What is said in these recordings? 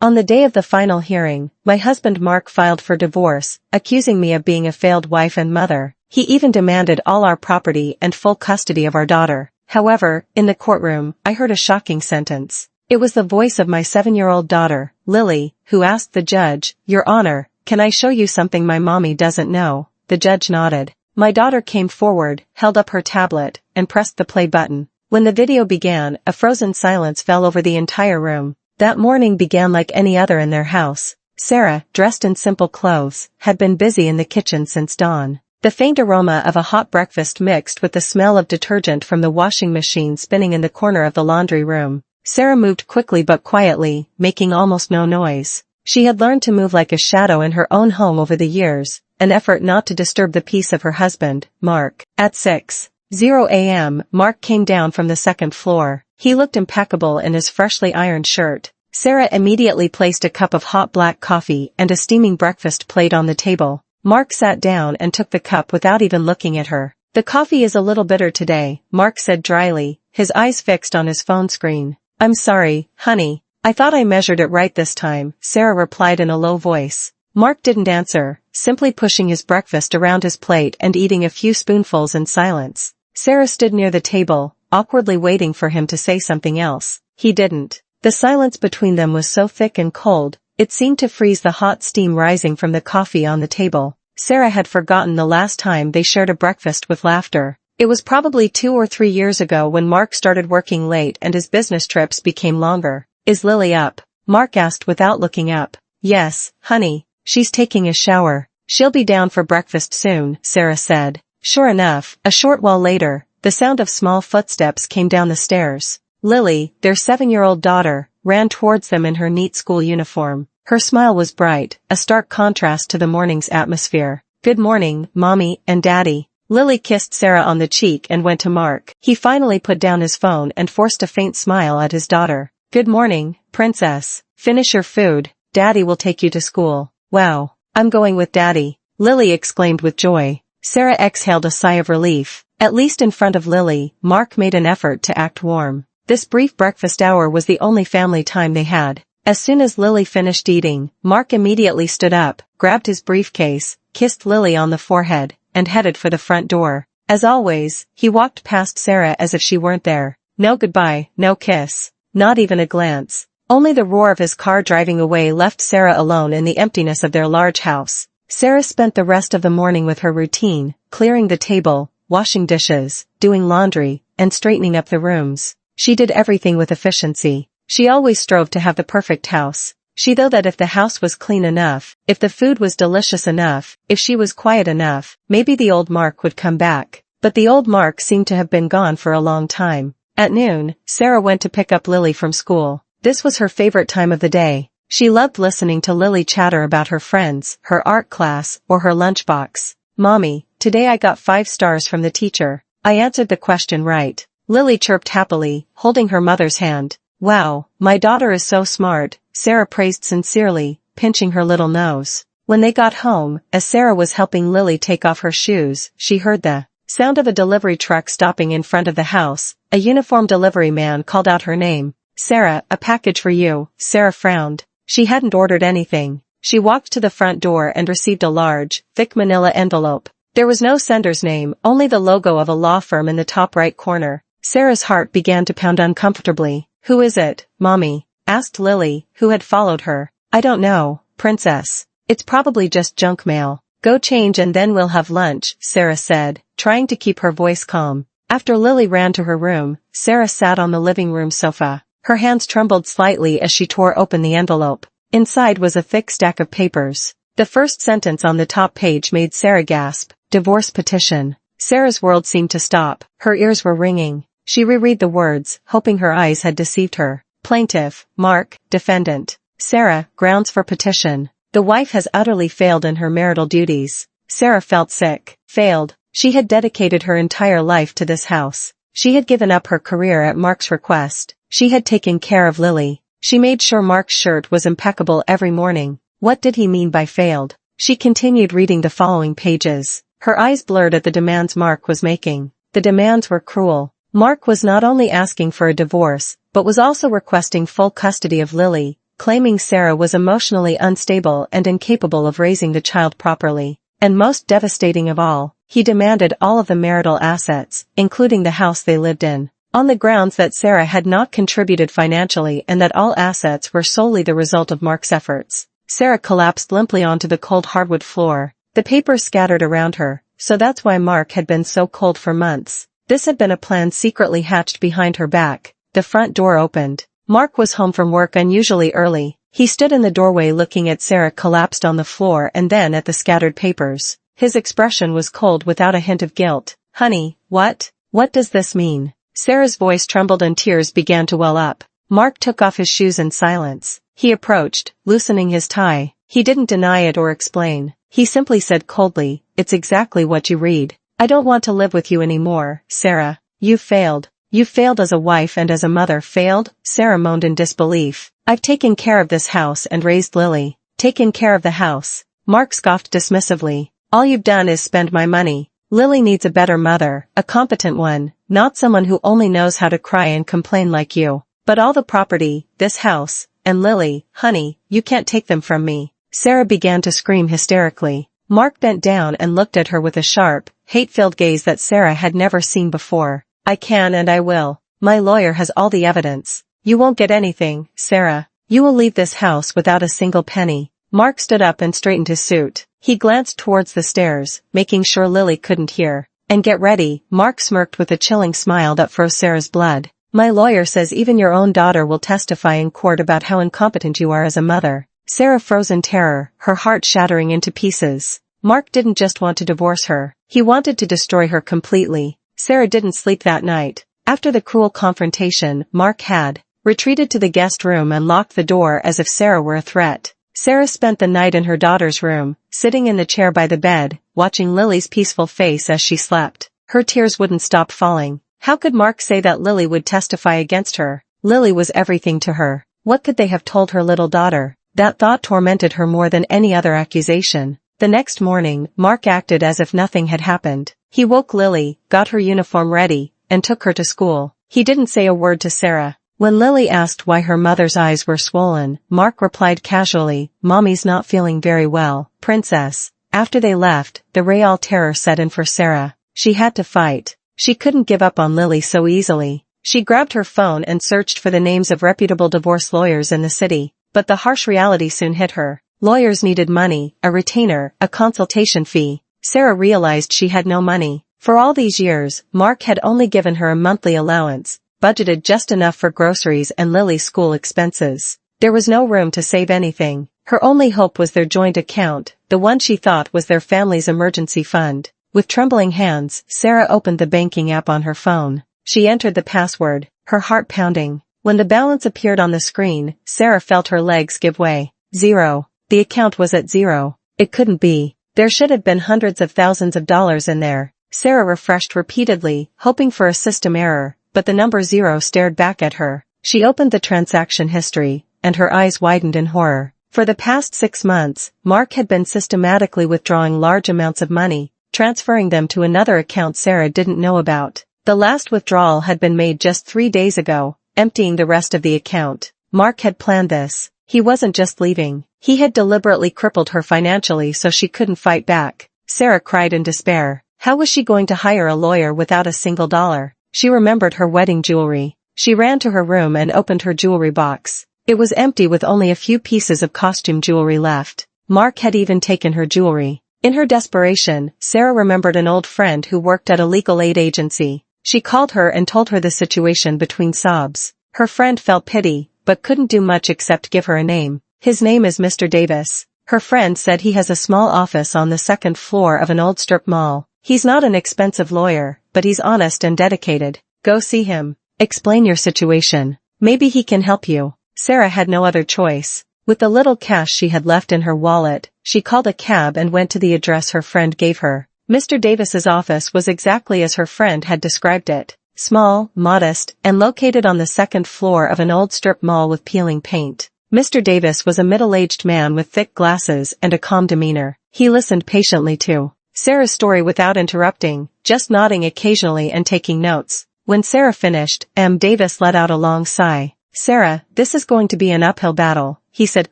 On the day of the final hearing, my husband Mark filed for divorce, accusing me of being a failed wife and mother. He even demanded all our property and full custody of our daughter. However, in the courtroom, I heard a shocking sentence. It was the voice of my 7-year-old daughter, Lily, who asked the judge, "Your Honor, can I show you something my mommy doesn't know?" The judge nodded. My daughter came forward, held up her tablet, and pressed the play button. When the video began, a frozen silence fell over the entire room. That morning began like any other in their house. Sarah, dressed in simple clothes, had been busy in the kitchen since dawn. The faint aroma of a hot breakfast mixed with the smell of detergent from the washing machine spinning in the corner of the laundry room. Sarah moved quickly but quietly, making almost no noise. She had learned to move like a shadow in her own home over the years, an effort not to disturb the peace of her husband, Mark. At 6:00 a.m., Mark came down from the second floor. He looked impeccable in his freshly ironed shirt. Sarah immediately placed a cup of hot black coffee and a steaming breakfast plate on the table. Mark sat down and took the cup without even looking at her. "The coffee is a little bitter today," Mark said dryly, his eyes fixed on his phone screen. "I'm sorry, honey. I thought I measured it right this time," Sarah replied in a low voice. Mark didn't answer, simply pushing his breakfast around his plate and eating a few spoonfuls in silence. Sarah stood near the table, awkwardly waiting for him to say something else. He didn't. The silence between them was so thick and cold, it seemed to freeze the hot steam rising from the coffee on the table. Sarah had forgotten the last time they shared a breakfast with laughter. It was probably 2 or 3 years ago when Mark started working late and his business trips became longer. "Is Lily up?" Mark asked without looking up. "Yes, honey. She's taking a shower. She'll be down for breakfast soon," Sarah said. Sure enough, a short while later, the sound of small footsteps came down the stairs. Lily, their 7-year-old daughter, ran towards them in her neat school uniform. Her smile was bright, a stark contrast to the morning's atmosphere. "Good morning, Mommy and Daddy." Lily kissed Sarah on the cheek and went to Mark. He finally put down his phone and forced a faint smile at his daughter. "Good morning, Princess. Finish your food. Daddy will take you to school." "Wow, I'm going with Daddy," Lily exclaimed with joy. Sarah exhaled a sigh of relief. At least in front of Lily, Mark made an effort to act warm. This brief breakfast hour was the only family time they had. As soon as Lily finished eating, Mark immediately stood up, grabbed his briefcase, kissed Lily on the forehead, and headed for the front door. As always, he walked past Sarah as if she weren't there. No goodbye, no kiss, not even a glance. Only the roar of his car driving away left Sarah alone in the emptiness of their large house. Sarah spent the rest of the morning with her routine, clearing the table, washing dishes, doing laundry, and straightening up the rooms. She did everything with efficiency. She always strove to have the perfect house. She knew that if the house was clean enough, if the food was delicious enough, if she was quiet enough, maybe the old Mark would come back. But the old Mark seemed to have been gone for a long time. At noon, Sarah went to pick up Lily from school. This was her favorite time of the day. She loved listening to Lily chatter about her friends, her art class, or her lunchbox. "Mommy, today I got 5 stars from the teacher. I answered the question right," Lily chirped happily, holding her mother's hand. "Wow, my daughter is so smart," Sarah praised sincerely, pinching her little nose. When they got home, as Sarah was helping Lily take off her shoes, she heard the sound of a delivery truck stopping in front of the house. A uniformed delivery man called out her name. "Sarah, a package for you." Sarah frowned. She hadn't ordered anything. She walked to the front door and received a large, thick manila envelope. There was no sender's name, only the logo of a law firm in the top right corner. Sarah's heart began to pound uncomfortably. "Who is it, Mommy?" asked Lily, who had followed her. "I don't know, Princess. It's probably just junk mail. Go change and then we'll have lunch," Sarah said, trying to keep her voice calm. After Lily ran to her room, Sarah sat on the living room sofa. Her hands trembled slightly as she tore open the envelope. Inside was a thick stack of papers. The first sentence on the top page made Sarah gasp. "Divorce petition." Sarah's world seemed to stop. Her ears were ringing. She reread the words, hoping her eyes had deceived her. Plaintiff, Mark, defendant. Sarah, grounds for petition. The wife has utterly failed in her marital duties. Sarah felt sick. Failed. She had dedicated her entire life to this house. She had given up her career at Mark's request. She had taken care of Lily. She made sure Mark's shirt was impeccable every morning. What did he mean by failed? She continued reading the following pages. Her eyes blurred at the demands Mark was making. The demands were cruel. Mark was not only asking for a divorce, but was also requesting full custody of Lily, claiming Sarah was emotionally unstable and incapable of raising the child properly. And most devastating of all, he demanded all of the marital assets, including the house they lived in, on the grounds that Sarah had not contributed financially and that all assets were solely the result of Mark's efforts. Sarah collapsed limply onto the cold hardwood floor, the papers scattered around her. So that's why Mark had been so cold for months. This had been a plan secretly hatched behind her back. The front door opened. Mark was home from work unusually early. He stood in the doorway looking at Sarah collapsed on the floor and then at the scattered papers. His expression was cold without a hint of guilt. "Honey, what? What does this mean?" Sarah's voice trembled and tears began to well up. Mark took off his shoes in silence. He approached, loosening his tie. He didn't deny it or explain. He simply said coldly, "It's exactly what you read. I don't want to live with you anymore, Sarah. You failed. You failed as a wife and as a mother." "Failed?" Sarah moaned in disbelief. "I've taken care of this house and raised Lily." "Taken care of the house?" Mark scoffed dismissively. "All you've done is spend my money. Lily needs a better mother, a competent one, not someone who only knows how to cry and complain like you. But all the property, this house, and Lily, honey, you can't take them from me." Sarah began to scream hysterically. Mark bent down and looked at her with a sharp, hate-filled gaze that Sarah had never seen before. "I can and I will. My lawyer has all the evidence. You won't get anything, Sarah. You will leave this house without a single penny." Mark stood up and straightened his suit. He glanced towards the stairs, making sure Lily couldn't hear. "And get ready," Mark smirked with a chilling smile that froze Sarah's blood. "My lawyer says even your own daughter will testify in court about how incompetent you are as a mother." Sarah froze in terror, her heart shattering into pieces. Mark didn't just want to divorce her. He wanted to destroy her completely. Sarah didn't sleep that night. After the cruel confrontation, Mark had retreated to the guest room and locked the door as if Sarah were a threat. Sarah spent the night in her daughter's room, sitting in the chair by the bed, watching Lily's peaceful face as she slept. Her tears wouldn't stop falling. How could Mark say that Lily would testify against her? Lily was everything to her. What could they have told her little daughter? That thought tormented her more than any other accusation. The next morning, Mark acted as if nothing had happened. He woke Lily, got her uniform ready, and took her to school. He didn't say a word to Sarah. When Lily asked why her mother's eyes were swollen, Mark replied casually, "Mommy's not feeling very well, princess." After they left, the real terror set in for Sarah. She had to fight. She couldn't give up on Lily so easily. She grabbed her phone and searched for the names of reputable divorce lawyers in the city. But the harsh reality soon hit her. Lawyers needed money, a retainer, a consultation fee. Sarah realized she had no money. For all these years, Mark had only given her a monthly allowance, budgeted just enough for groceries and Lily's school expenses. There was no room to save anything. Her only hope was their joint account, the one she thought was their family's emergency fund. With trembling hands, Sarah opened the banking app on her phone. She entered the password, her heart pounding. When the balance appeared on the screen, Sarah felt her legs give way. Zero. The account was at zero. It couldn't be. There should have been hundreds of thousands of dollars in there. Sarah refreshed repeatedly, hoping for a system error, but the number zero stared back at her. She opened the transaction history, and her eyes widened in horror. For the past 6 months, Mark had been systematically withdrawing large amounts of money, transferring them to another account Sarah didn't know about. The last withdrawal had been made just 3 days ago, emptying the rest of the account. Mark had planned this. He wasn't just leaving. He had deliberately crippled her financially so she couldn't fight back. Sarah cried in despair. How was she going to hire a lawyer without a single dollar? She remembered her wedding jewelry. She ran to her room and opened her jewelry box. It was empty with only a few pieces of costume jewelry left. Mark had even taken her jewelry. In her desperation, Sarah remembered an old friend who worked at a legal aid agency. She called her and told her the situation between sobs. Her friend felt pity, but couldn't do much except give her a name. "His name is Mr. Davis." Her friend said he has a small office on the 2nd floor of an old strip mall. "He's not an expensive lawyer, but he's honest and dedicated. Go see him. Explain your situation. Maybe he can help you." Sarah had no other choice. With the little cash she had left in her wallet, she called a cab and went to the address her friend gave her. Mr. Davis's office was exactly as her friend had described it. Small, modest, and located on the 2nd floor of an old strip mall with peeling paint. Mr. Davis was a middle-aged man with thick glasses and a calm demeanor. He listened patiently to Sarah's story without interrupting, just nodding occasionally and taking notes. When Sarah finished, Davis let out a long sigh. Sarah, this is going to be an uphill battle, he said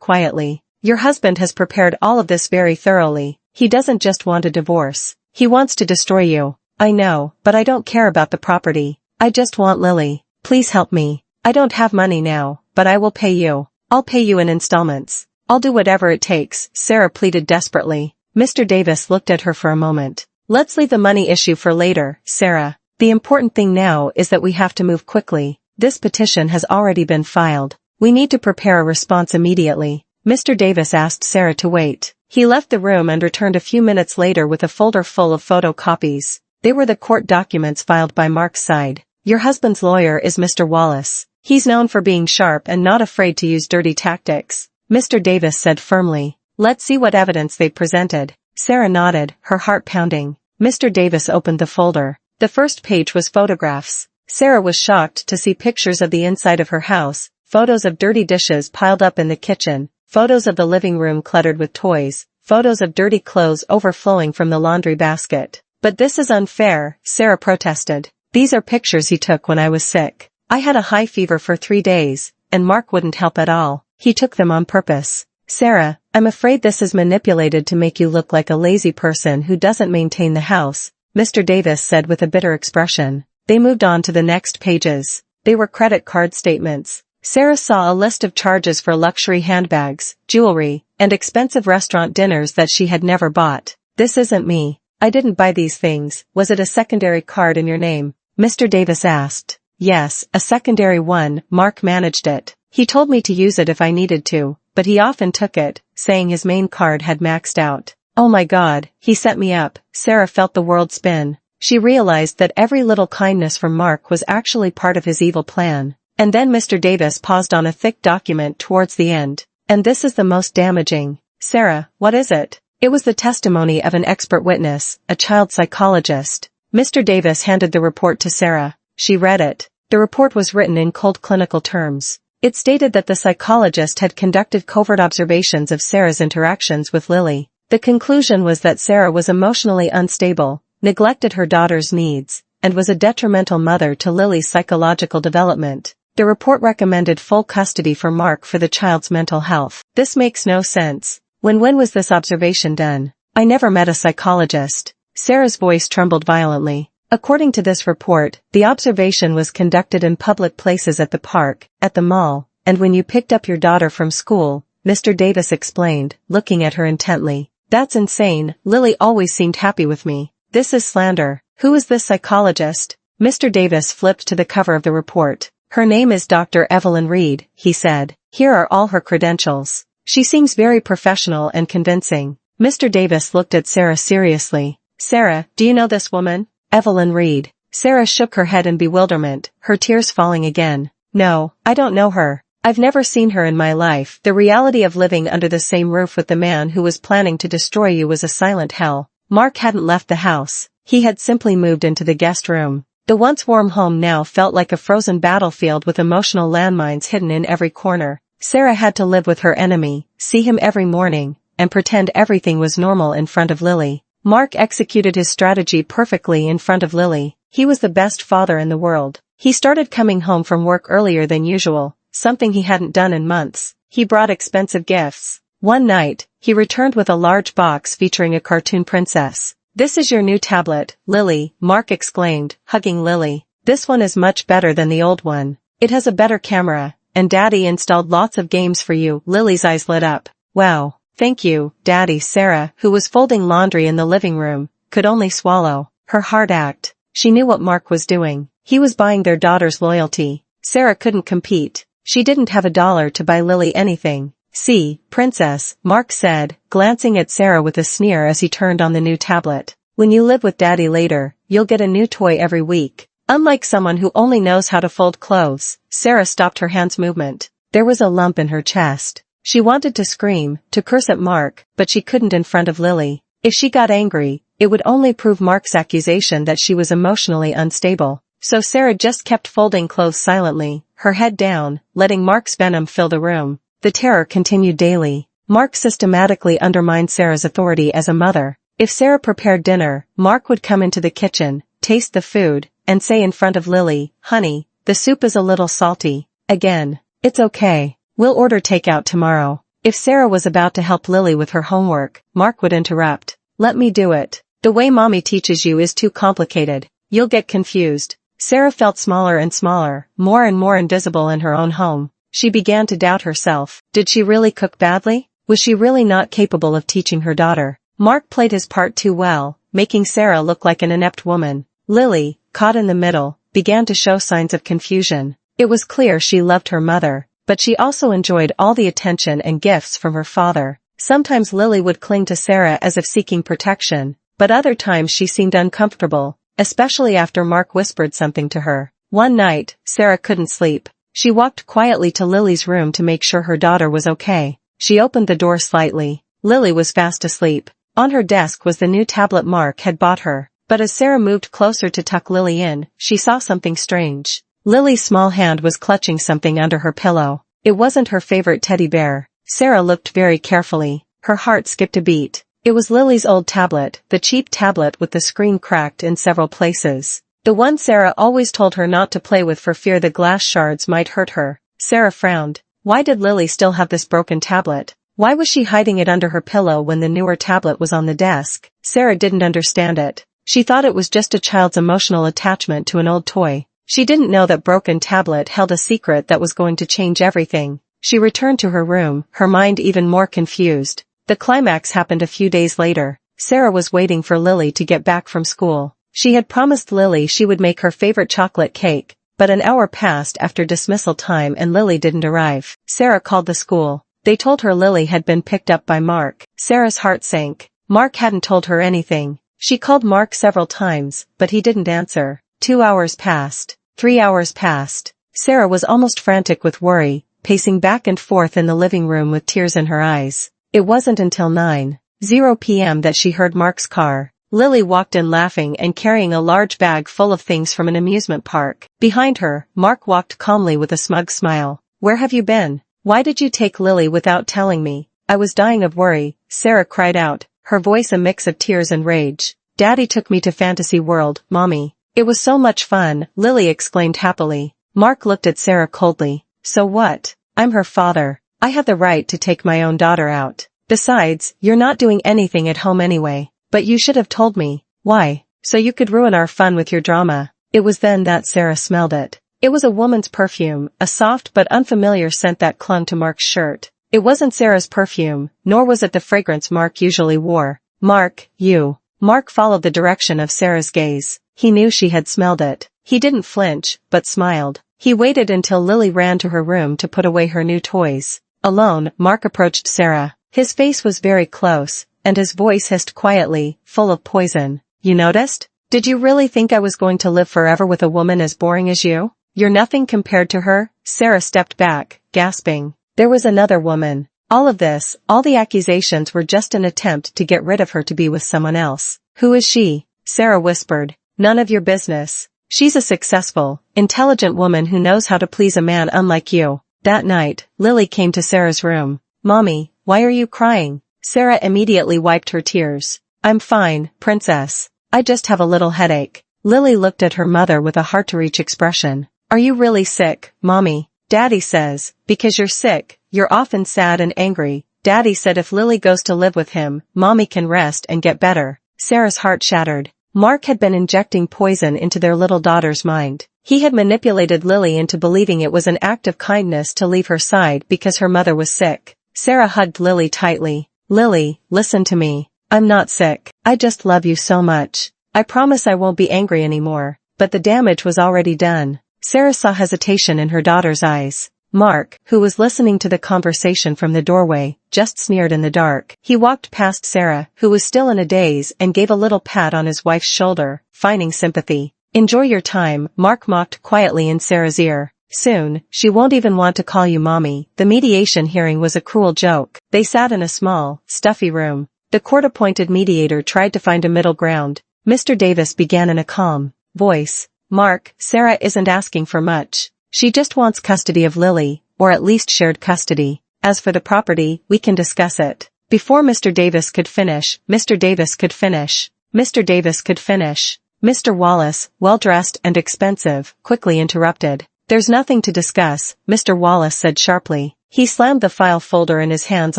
quietly. Your husband has prepared all of this very thoroughly. He doesn't just want a divorce. He wants to destroy you. I know, but I don't care about the property. I just want Lily. Please help me. I don't have money now, but I will pay you. I'll pay you in installments. I'll do whatever it takes, Sarah pleaded desperately. Mr. Davis looked at her for a moment. Let's leave the money issue for later, Sarah. The important thing now is that we have to move quickly. This petition has already been filed. We need to prepare a response immediately. Mr. Davis asked Sarah to wait. He left the room and returned a few minutes later with a folder full of photocopies. They were the court documents filed by Mark's side. Your husband's lawyer is Mr. Wallace. He's known for being sharp and not afraid to use dirty tactics, Mr. Davis said firmly. Let's see what evidence they presented. Sarah nodded, her heart pounding. Mr. Davis opened the folder. The first page was photographs. Sarah was shocked to see pictures of the inside of her house, photos of dirty dishes piled up in the kitchen, photos of the living room cluttered with toys, photos of dirty clothes overflowing from the laundry basket. But this is unfair, Sarah protested. These are pictures he took when I was sick. I had a high fever for 3 days, and Mark wouldn't help at all. He took them on purpose. Sarah, I'm afraid this is manipulated to make you look like a lazy person who doesn't maintain the house, Mr. Davis said with a bitter expression. They moved on to the next pages. They were credit card statements. Sarah saw a list of charges for luxury handbags, jewelry, and expensive restaurant dinners that she had never bought. This isn't me. I didn't buy these things. Was it a secondary card in your name? Mr. Davis asked. Yes, a secondary one. Mark managed it. He told me to use it if I needed to, but he often took it, saying his main card had maxed out. Oh my God, he set me up. Sarah felt the world spin. She realized that every little kindness from Mark was actually part of his evil plan. And then Mr. Davis paused on a thick document towards the end. And this is the most damaging. Sarah, what is it? It was the testimony of an expert witness, a child psychologist. Mr. Davis handed the report to Sarah. She read it. The report was written in cold clinical terms. It stated that the psychologist had conducted covert observations of Sarah's interactions with Lily. The conclusion was that Sarah was emotionally unstable, neglected her daughter's needs, and was a detrimental mother to Lily's psychological development. The report recommended full custody for Mark for the child's mental health. This makes no sense. When was this observation done? I never met a psychologist. Sarah's voice trembled violently. According to this report, the observation was conducted in public places at the park, at the mall, and when you picked up your daughter from school, Mr. Davis explained, looking at her intently. That's insane. Lily always seemed happy with me. This is slander. Who is this psychologist? Mr. Davis flipped to the cover of the report. Her name is Dr. Evelyn Reed, he said. Here are all her credentials. She seems very professional and convincing. Mr. Davis looked at Sarah seriously. Sarah, do you know this woman? Evelyn Reed. Sarah shook her head in bewilderment, her tears falling again. No, I don't know her. I've never seen her in my life. The reality of living under the same roof with the man who was planning to destroy you was a silent hell. Mark hadn't left the house. He had simply moved into the guest room. The once warm home now felt like a frozen battlefield with emotional landmines hidden in every corner. Sarah had to live with her enemy, see him every morning, and pretend everything was normal in front of Lily. Mark executed his strategy perfectly in front of Lily. He was the best father in the world. He started coming home from work earlier than usual, something he hadn't done in months. He brought expensive gifts. One night, he returned with a large box featuring a cartoon princess. This is your new tablet, Lily, Mark exclaimed, hugging Lily. This one is much better than the old one. It has a better camera, and Daddy installed lots of games for you. Lily's eyes lit up. Wow. Thank you, Daddy. Sarah, who was folding laundry in the living room, could only swallow. Her heart ached. She knew what Mark was doing. He was buying their daughter's loyalty. Sarah couldn't compete. She didn't have $1 to buy Lily anything. See, Princess, Mark said, glancing at Sarah with a sneer as he turned on the new tablet. When you live with Daddy later, you'll get a new toy every week. Unlike someone who only knows how to fold clothes, Sarah stopped her hand's movement. There was a lump in her chest. She wanted to scream, to curse at Mark, but she couldn't in front of Lily. If she got angry, it would only prove Mark's accusation that she was emotionally unstable. So Sarah just kept folding clothes silently, her head down, letting Mark's venom fill the room. The terror continued daily. Mark systematically undermined Sarah's authority as a mother. If Sarah prepared dinner, Mark would come into the kitchen, taste the food, and say in front of Lily, "Honey, the soup is a little salty." Again. It's okay. We'll order takeout tomorrow. If Sarah was about to help Lily with her homework, Mark would interrupt. Let me do it. The way mommy teaches you is too complicated. You'll get confused. Sarah felt smaller and smaller, more and more invisible in her own home. She began to doubt herself. Did she really cook badly? Was she really not capable of teaching her daughter? Mark played his part too well, making Sarah look like an inept woman. Lily, caught in the middle, began to show signs of confusion. It was clear she loved her mother, but she also enjoyed all the attention and gifts from her father. Sometimes Lily would cling to Sarah as if seeking protection, but other times she seemed uncomfortable, especially after Mark whispered something to her. One night, Sarah couldn't sleep. She walked quietly to Lily's room to make sure her daughter was okay. She opened the door slightly. Lily was fast asleep. On her desk was the new tablet Mark had bought her, but as Sarah moved closer to tuck Lily in, she saw something strange. Lily's small hand was clutching something under her pillow. It wasn't her favorite teddy bear. Sarah looked very carefully. Her heart skipped a beat. It was Lily's old tablet, the cheap tablet with the screen cracked in several places. The one Sarah always told her not to play with for fear the glass shards might hurt her. Sarah frowned. Why did Lily still have this broken tablet? Why was she hiding it under her pillow when the newer tablet was on the desk? Sarah didn't understand it. She thought it was just a child's emotional attachment to an old toy. She didn't know that broken tablet held a secret that was going to change everything. She returned to her room, her mind even more confused. The climax happened a few days later. Sarah was waiting for Lily to get back from school. She had promised Lily she would make her favorite chocolate cake, but an hour passed after dismissal time and Lily didn't arrive. Sarah called the school. They told her Lily had been picked up by Mark. Sarah's heart sank. Mark hadn't told her anything. She called Mark several times, but he didn't answer. 2 hours passed. 3 hours passed. Sarah was almost frantic with worry, pacing back and forth in the living room with tears in her eyes. It wasn't until 9:00 p.m. that she heard Mark's car. Lily walked in laughing and carrying a large bag full of things from an amusement park. Behind her, Mark walked calmly with a smug smile. Where have you been? Why did you take Lily without telling me? I was dying of worry, Sarah cried out, her voice a mix of tears and rage. Daddy took me to Fantasy World, Mommy. It was so much fun, Lily exclaimed happily. Mark looked at Sarah coldly. So what? I'm her father. I have the right to take my own daughter out. Besides, you're not doing anything at home anyway. But you should have told me. Why? So you could ruin our fun with your drama. It was then that Sarah smelled it. It was a woman's perfume, a soft but unfamiliar scent that clung to Mark's shirt. It wasn't Sarah's perfume, nor was it the fragrance Mark usually wore. Mark, you. Mark followed the direction of Sarah's gaze. He knew she had smelled it. He didn't flinch, but smiled. He waited until Lily ran to her room to put away her new toys. Alone, Mark approached Sarah. His face was very close, and his voice hissed quietly, full of poison. You noticed? Did you really think I was going to live forever with a woman as boring as you? You're nothing compared to her. Sarah stepped back, gasping. There was another woman. All of this, all the accusations were just an attempt to get rid of her to be with someone else. Who is she? Sarah whispered. None of your business. She's a successful, intelligent woman who knows how to please a man unlike you. That night, Lily came to Sarah's room. Mommy, why are you crying? Sarah immediately wiped her tears. I'm fine, princess. I just have a little headache. Lily looked at her mother with a hard-to-reach expression. Are you really sick, Mommy? Daddy says, because you're sick, you're often sad and angry. Daddy said if Lily goes to live with him, Mommy can rest and get better. Sarah's heart shattered. Mark had been injecting poison into their little daughter's mind. He had manipulated Lily into believing it was an act of kindness to leave her side because her mother was sick. Sarah hugged Lily tightly. Lily, listen to me. I'm not sick. I just love you so much. I promise I won't be angry anymore. But the damage was already done. Sarah saw hesitation in her daughter's eyes. Mark, who was listening to the conversation from the doorway, just sneered in the dark. He walked past Sarah, who was still in a daze, and gave a little pat on his wife's shoulder, feigning sympathy. Enjoy your time, Mark mocked quietly in Sarah's ear. Soon, she won't even want to call you Mommy. The mediation hearing was a cruel joke. They sat in a small, stuffy room. The court-appointed mediator tried to find a middle ground. Mr. Davis began in a calm voice. Mark, Sarah isn't asking for much. She just wants custody of Lily, or at least shared custody. As for the property, we can discuss it. Before Mr. Davis could finish, Mr. Davis could finish. Mr. Davis could finish. Mr. Wallace, well-dressed and expensive, quickly interrupted. There's nothing to discuss, Mr. Wallace said sharply. He slammed the file folder in his hands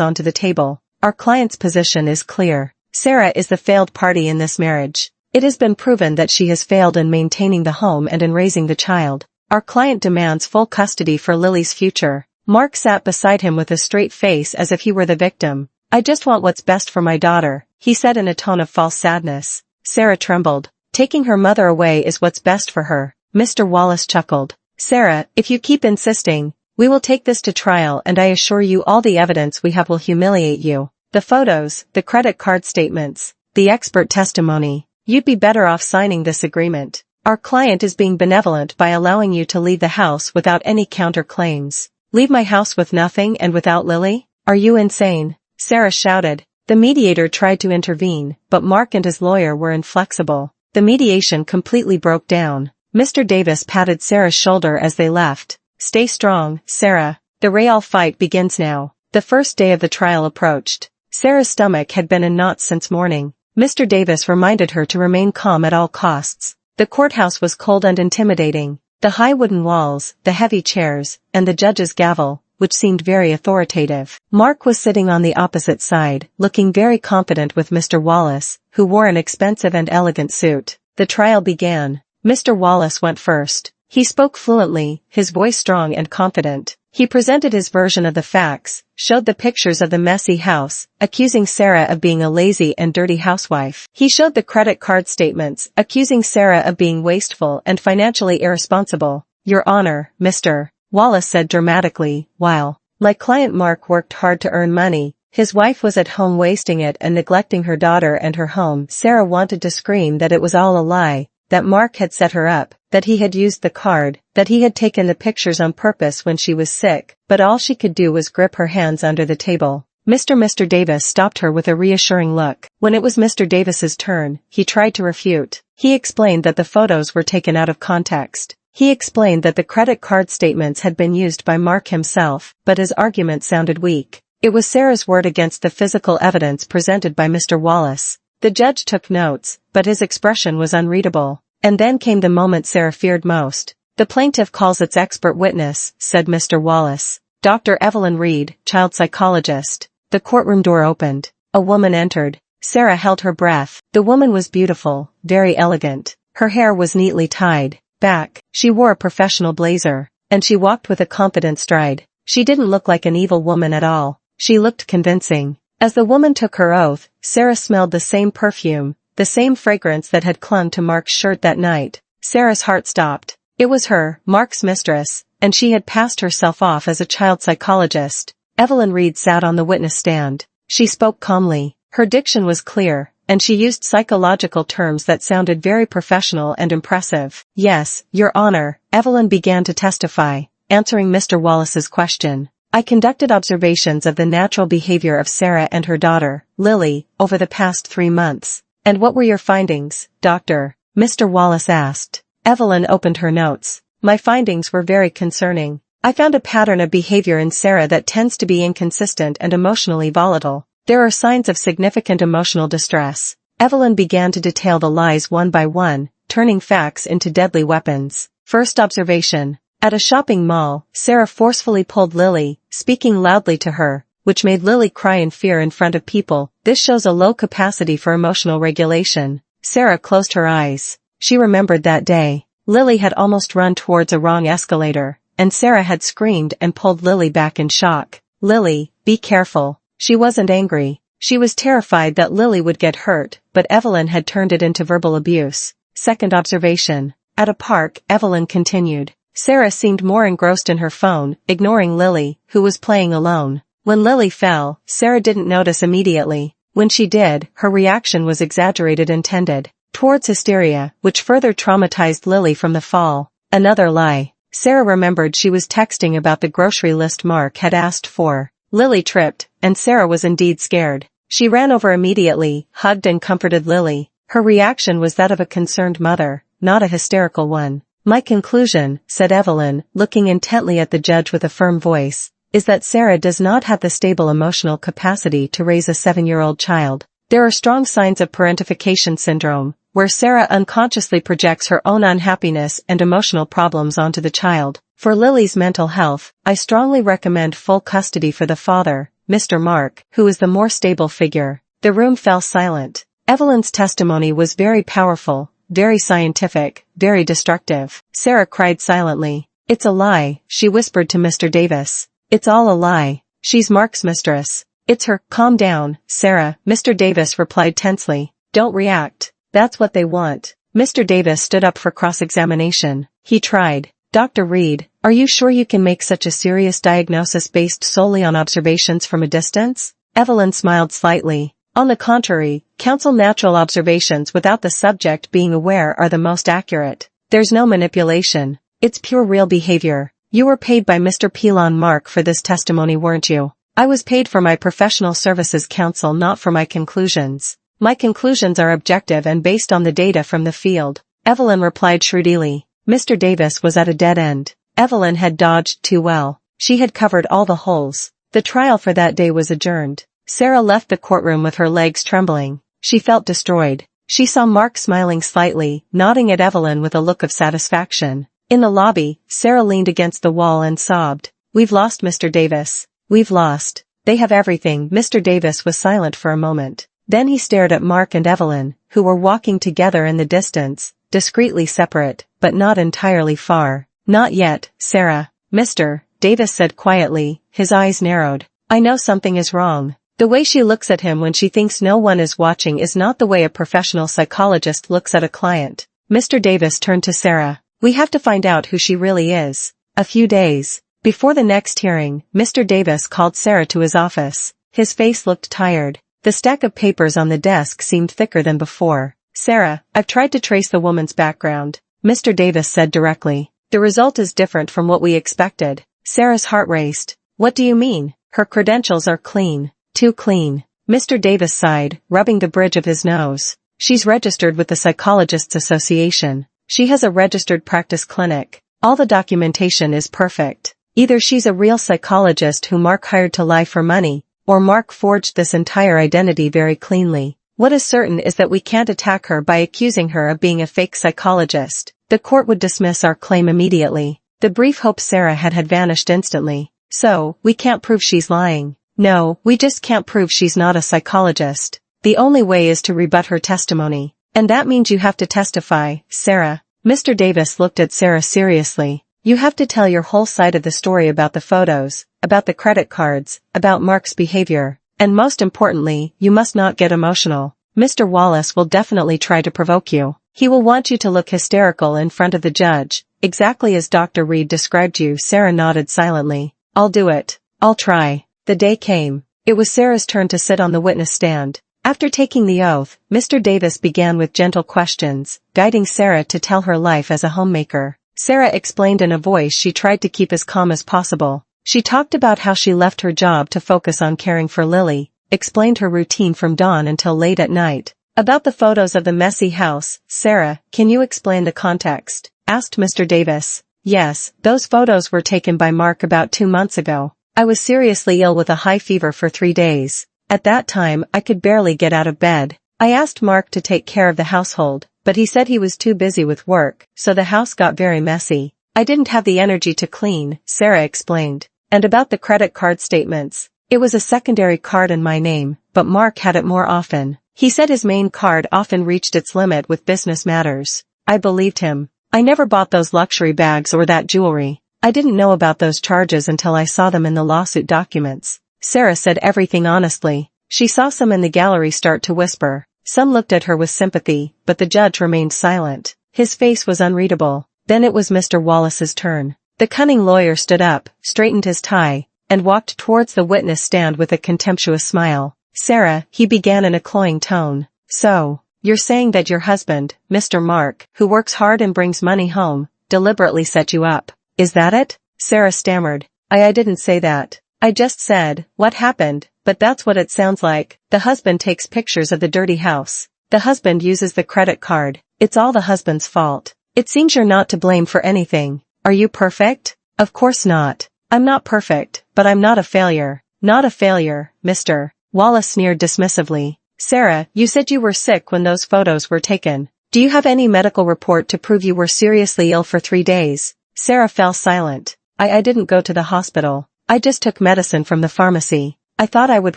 onto the table. Our client's position is clear. Sarah is the failed party in this marriage. It has been proven that she has failed in maintaining the home and in raising the child. Our client demands full custody for Lily's future. Mark sat beside him with a straight face as if he were the victim. I just want what's best for my daughter, he said in a tone of false sadness. Sarah trembled. Taking her mother away is what's best for her. Mr. Wallace chuckled. Sarah, if you keep insisting, we will take this to trial, and I assure you all the evidence we have will humiliate you. The photos, the credit card statements, the expert testimony. You'd be better off signing this agreement. Our client is being benevolent by allowing you to leave the house without any counterclaims. Leave my house with nothing and without Lily? Are you insane? Sarah shouted. The mediator tried to intervene, but Mark and his lawyer were inflexible. The mediation completely broke down. Mr. Davis patted Sarah's shoulder as they left. Stay strong, Sarah. The real fight begins now. The first day of the trial approached. Sarah's stomach had been in knots since morning. Mr. Davis reminded her to remain calm at all costs. The courthouse was cold and intimidating. The high wooden walls, the heavy chairs, and the judge's gavel, which seemed very authoritative. Mark was sitting on the opposite side, looking very confident with Mr. Wallace, who wore an expensive and elegant suit. The trial began. Mr. Wallace went first. He spoke fluently, his voice strong and confident. He presented his version of the facts, showed the pictures of the messy house, accusing Sarah of being a lazy and dirty housewife. He showed the credit card statements, accusing Sarah of being wasteful and financially irresponsible. Your Honor, Mr. Wallace said dramatically, while my client Mark worked hard to earn money, his wife was at home wasting it and neglecting her daughter and her home. Sarah wanted to scream that it was all a lie, that Mark had set her up, that he had used the card, that he had taken the pictures on purpose when she was sick, but all she could do was grip her hands under the table. Mr. Davis stopped her with a reassuring look. When it was Mr. Davis's turn, he tried to refute. He explained that the photos were taken out of context. He explained that the credit card statements had been used by Mark himself, but his argument sounded weak. It was Sarah's word against the physical evidence presented by Mr. Wallace. The judge took notes, but his expression was unreadable. And then came the moment Sarah feared most. The plaintiff calls its expert witness, said Mr. Wallace. Dr. Evelyn Reed, child psychologist. The courtroom door opened. A woman entered. Sarah held her breath. The woman was beautiful, very elegant. Her hair was neatly tied back. She wore a professional blazer, and she walked with a confident stride. She didn't look like an evil woman at all. She looked convincing. As the woman took her oath, Sarah smelled the same perfume, the same fragrance that had clung to Mark's shirt that night. Sarah's heart stopped. It was her, Mark's mistress, and she had passed herself off as a child psychologist. Evelyn Reed sat on the witness stand. She spoke calmly. Her diction was clear, and she used psychological terms that sounded very professional and impressive. Yes, Your Honor, Evelyn began to testify, answering Mr. Wallace's question. I conducted observations of the natural behavior of Sarah and her daughter, Lily, over the past 3 months. And what were your findings, Doctor? Mr. Wallace asked. Evelyn opened her notes. My findings were very concerning. I found a pattern of behavior in Sarah that tends to be inconsistent and emotionally volatile. There are signs of significant emotional distress. Evelyn began to detail the lies one by one, turning facts into deadly weapons. First observation. At a shopping mall, Sarah forcefully pulled Lily, speaking loudly to her, which made Lily cry in fear in front of people. This shows a low capacity for emotional regulation. Sarah closed her eyes. She remembered that day. Lily had almost run towards a wrong escalator, and Sarah had screamed and pulled Lily back in shock. Lily, be careful. She wasn't angry. She was terrified that Lily would get hurt, but Evelyn had turned it into verbal abuse. Second observation. At a park, Evelyn continued. Sarah seemed more engrossed in her phone, ignoring Lily, who was playing alone. When Lily fell, Sarah didn't notice immediately. When she did, her reaction was exaggerated and tended towards hysteria, which further traumatized Lily from the fall. Another lie. Sarah remembered she was texting about the grocery list Mark had asked for. Lily tripped, and Sarah was indeed scared. She ran over immediately, hugged and comforted Lily. Her reaction was that of a concerned mother, not a hysterical one. My conclusion, said Evelyn, looking intently at the judge with a firm voice, is that Sarah does not have the stable emotional capacity to raise a 7-year-old child. There are strong signs of parentification syndrome, where Sarah unconsciously projects her own unhappiness and emotional problems onto the child. For Lily's mental health, I strongly recommend full custody for the father, Mr. Mark, who is the more stable figure. The room fell silent. Evelyn's testimony was very powerful, very scientific, very destructive. Sarah cried silently. "It's a lie," she whispered to Mr. Davis. "It's all a lie. She's Mark's mistress. It's her." "Calm down, Sarah," Mr. Davis replied tensely. "Don't react. That's what they want." Mr. Davis stood up for cross-examination. He tried. "Dr. Reed, are you sure you can make such a serious diagnosis based solely on observations from a distance?" Evelyn smiled slightly. "On the contrary, counsel natural observations without the subject being aware are the most accurate. There's no manipulation. It's pure real behavior. You were paid by Mr. Pelon Mark for this testimony, weren't you?" "I was paid for my professional services, counsel, not for my conclusions. My conclusions are objective and based on the data from the field," Evelyn replied shrewdly. Mr. Davis was at a dead end. Evelyn had dodged too well. She had covered all the holes. The trial for that day was adjourned. Sarah left the courtroom with her legs trembling. She felt destroyed. She saw Mark smiling slightly, nodding at Evelyn with a look of satisfaction. In the lobby, Sarah leaned against the wall and sobbed. "We've lost, Mr. Davis. We've lost. They have everything." Mr. Davis was silent for a moment. Then he stared at Mark and Evelyn, who were walking together in the distance, discreetly separate, but not entirely far. "Not yet, Sarah." Mr. Davis said quietly, his eyes narrowed. "I know something is wrong. The way she looks at him when she thinks no one is watching is not the way a professional psychologist looks at a client." Mr. Davis turned to Sarah. "We have to find out who she really is." A few days before the next hearing, Mr. Davis called Sarah to his office. His face looked tired. The stack of papers on the desk seemed thicker than before. "Sarah, I've tried to trace the woman's background," Mr. Davis said directly. "The result is different from what we expected." Sarah's heart raced. "What do you mean?" "Her credentials are clean. Too clean." Mr. Davis sighed, rubbing the bridge of his nose. "She's registered with the Psychologists Association. She has a registered practice clinic. All the documentation is perfect. Either she's a real psychologist who Mark hired to lie for money, or Mark forged this entire identity very cleanly. What is certain is that we can't attack her by accusing her of being a fake psychologist. The court would dismiss our claim immediately." The brief hope Sarah had vanished instantly. "So, we can't prove she's lying." "No, we just can't prove she's not a psychologist. The only way is to rebut her testimony. And that means you have to testify, Sarah." Mr. Davis looked at Sarah seriously. "You have to tell your whole side of the story about the photos, about the credit cards, about Mark's behavior. And most importantly, you must not get emotional. Mr. Wallace will definitely try to provoke you. He will want you to look hysterical in front of the judge, exactly as Dr. Reed described you." Sarah nodded silently. "I'll do it. I'll try." The day came. It was Sarah's turn to sit on the witness stand. After taking the oath, Mr. Davis began with gentle questions, guiding Sarah to tell her life as a homemaker. Sarah explained in a voice she tried to keep as calm as possible. She talked about how she left her job to focus on caring for Lily, explained her routine from dawn until late at night. "About the photos of the messy house, Sarah, can you explain the context?" asked Mr. Davis. "Yes, those photos were taken by Mark about 2 months ago. I was seriously ill with a high fever for 3 days. At that time, I could barely get out of bed. I asked Mark to take care of the household, but he said he was too busy with work, so the house got very messy. I didn't have the energy to clean," Sarah explained. "And about the credit card statements. It was a secondary card in my name, but Mark had it more often. He said his main card often reached its limit with business matters. I believed him. I never bought those luxury bags or that jewelry. I didn't know about those charges until I saw them in the lawsuit documents." Sarah said everything honestly. She saw some in the gallery start to whisper. Some looked at her with sympathy, but the judge remained silent. His face was unreadable. Then it was Mr. Wallace's turn. The cunning lawyer stood up, straightened his tie, and walked towards the witness stand with a contemptuous smile. "Sarah," he began in a cloying tone. "So, you're saying that your husband, Mr. Mark, who works hard and brings money home, deliberately set you up. Is that it?" Sarah stammered. I didn't say that. I just said, what happened, but that's what it sounds like. The husband takes pictures of the dirty house. The husband uses the credit card. It's all the husband's fault. It seems you're not to blame for anything. Are you perfect? Of course not. I'm not perfect, but I'm not a failure. Not a failure, Mr. Wallace sneered dismissively. Sarah, you said you were sick when those photos were taken. Do you have any medical report to prove you were seriously ill for 3 days? Sarah fell silent. I didn't go to the hospital. I just took medicine from the pharmacy. I thought I would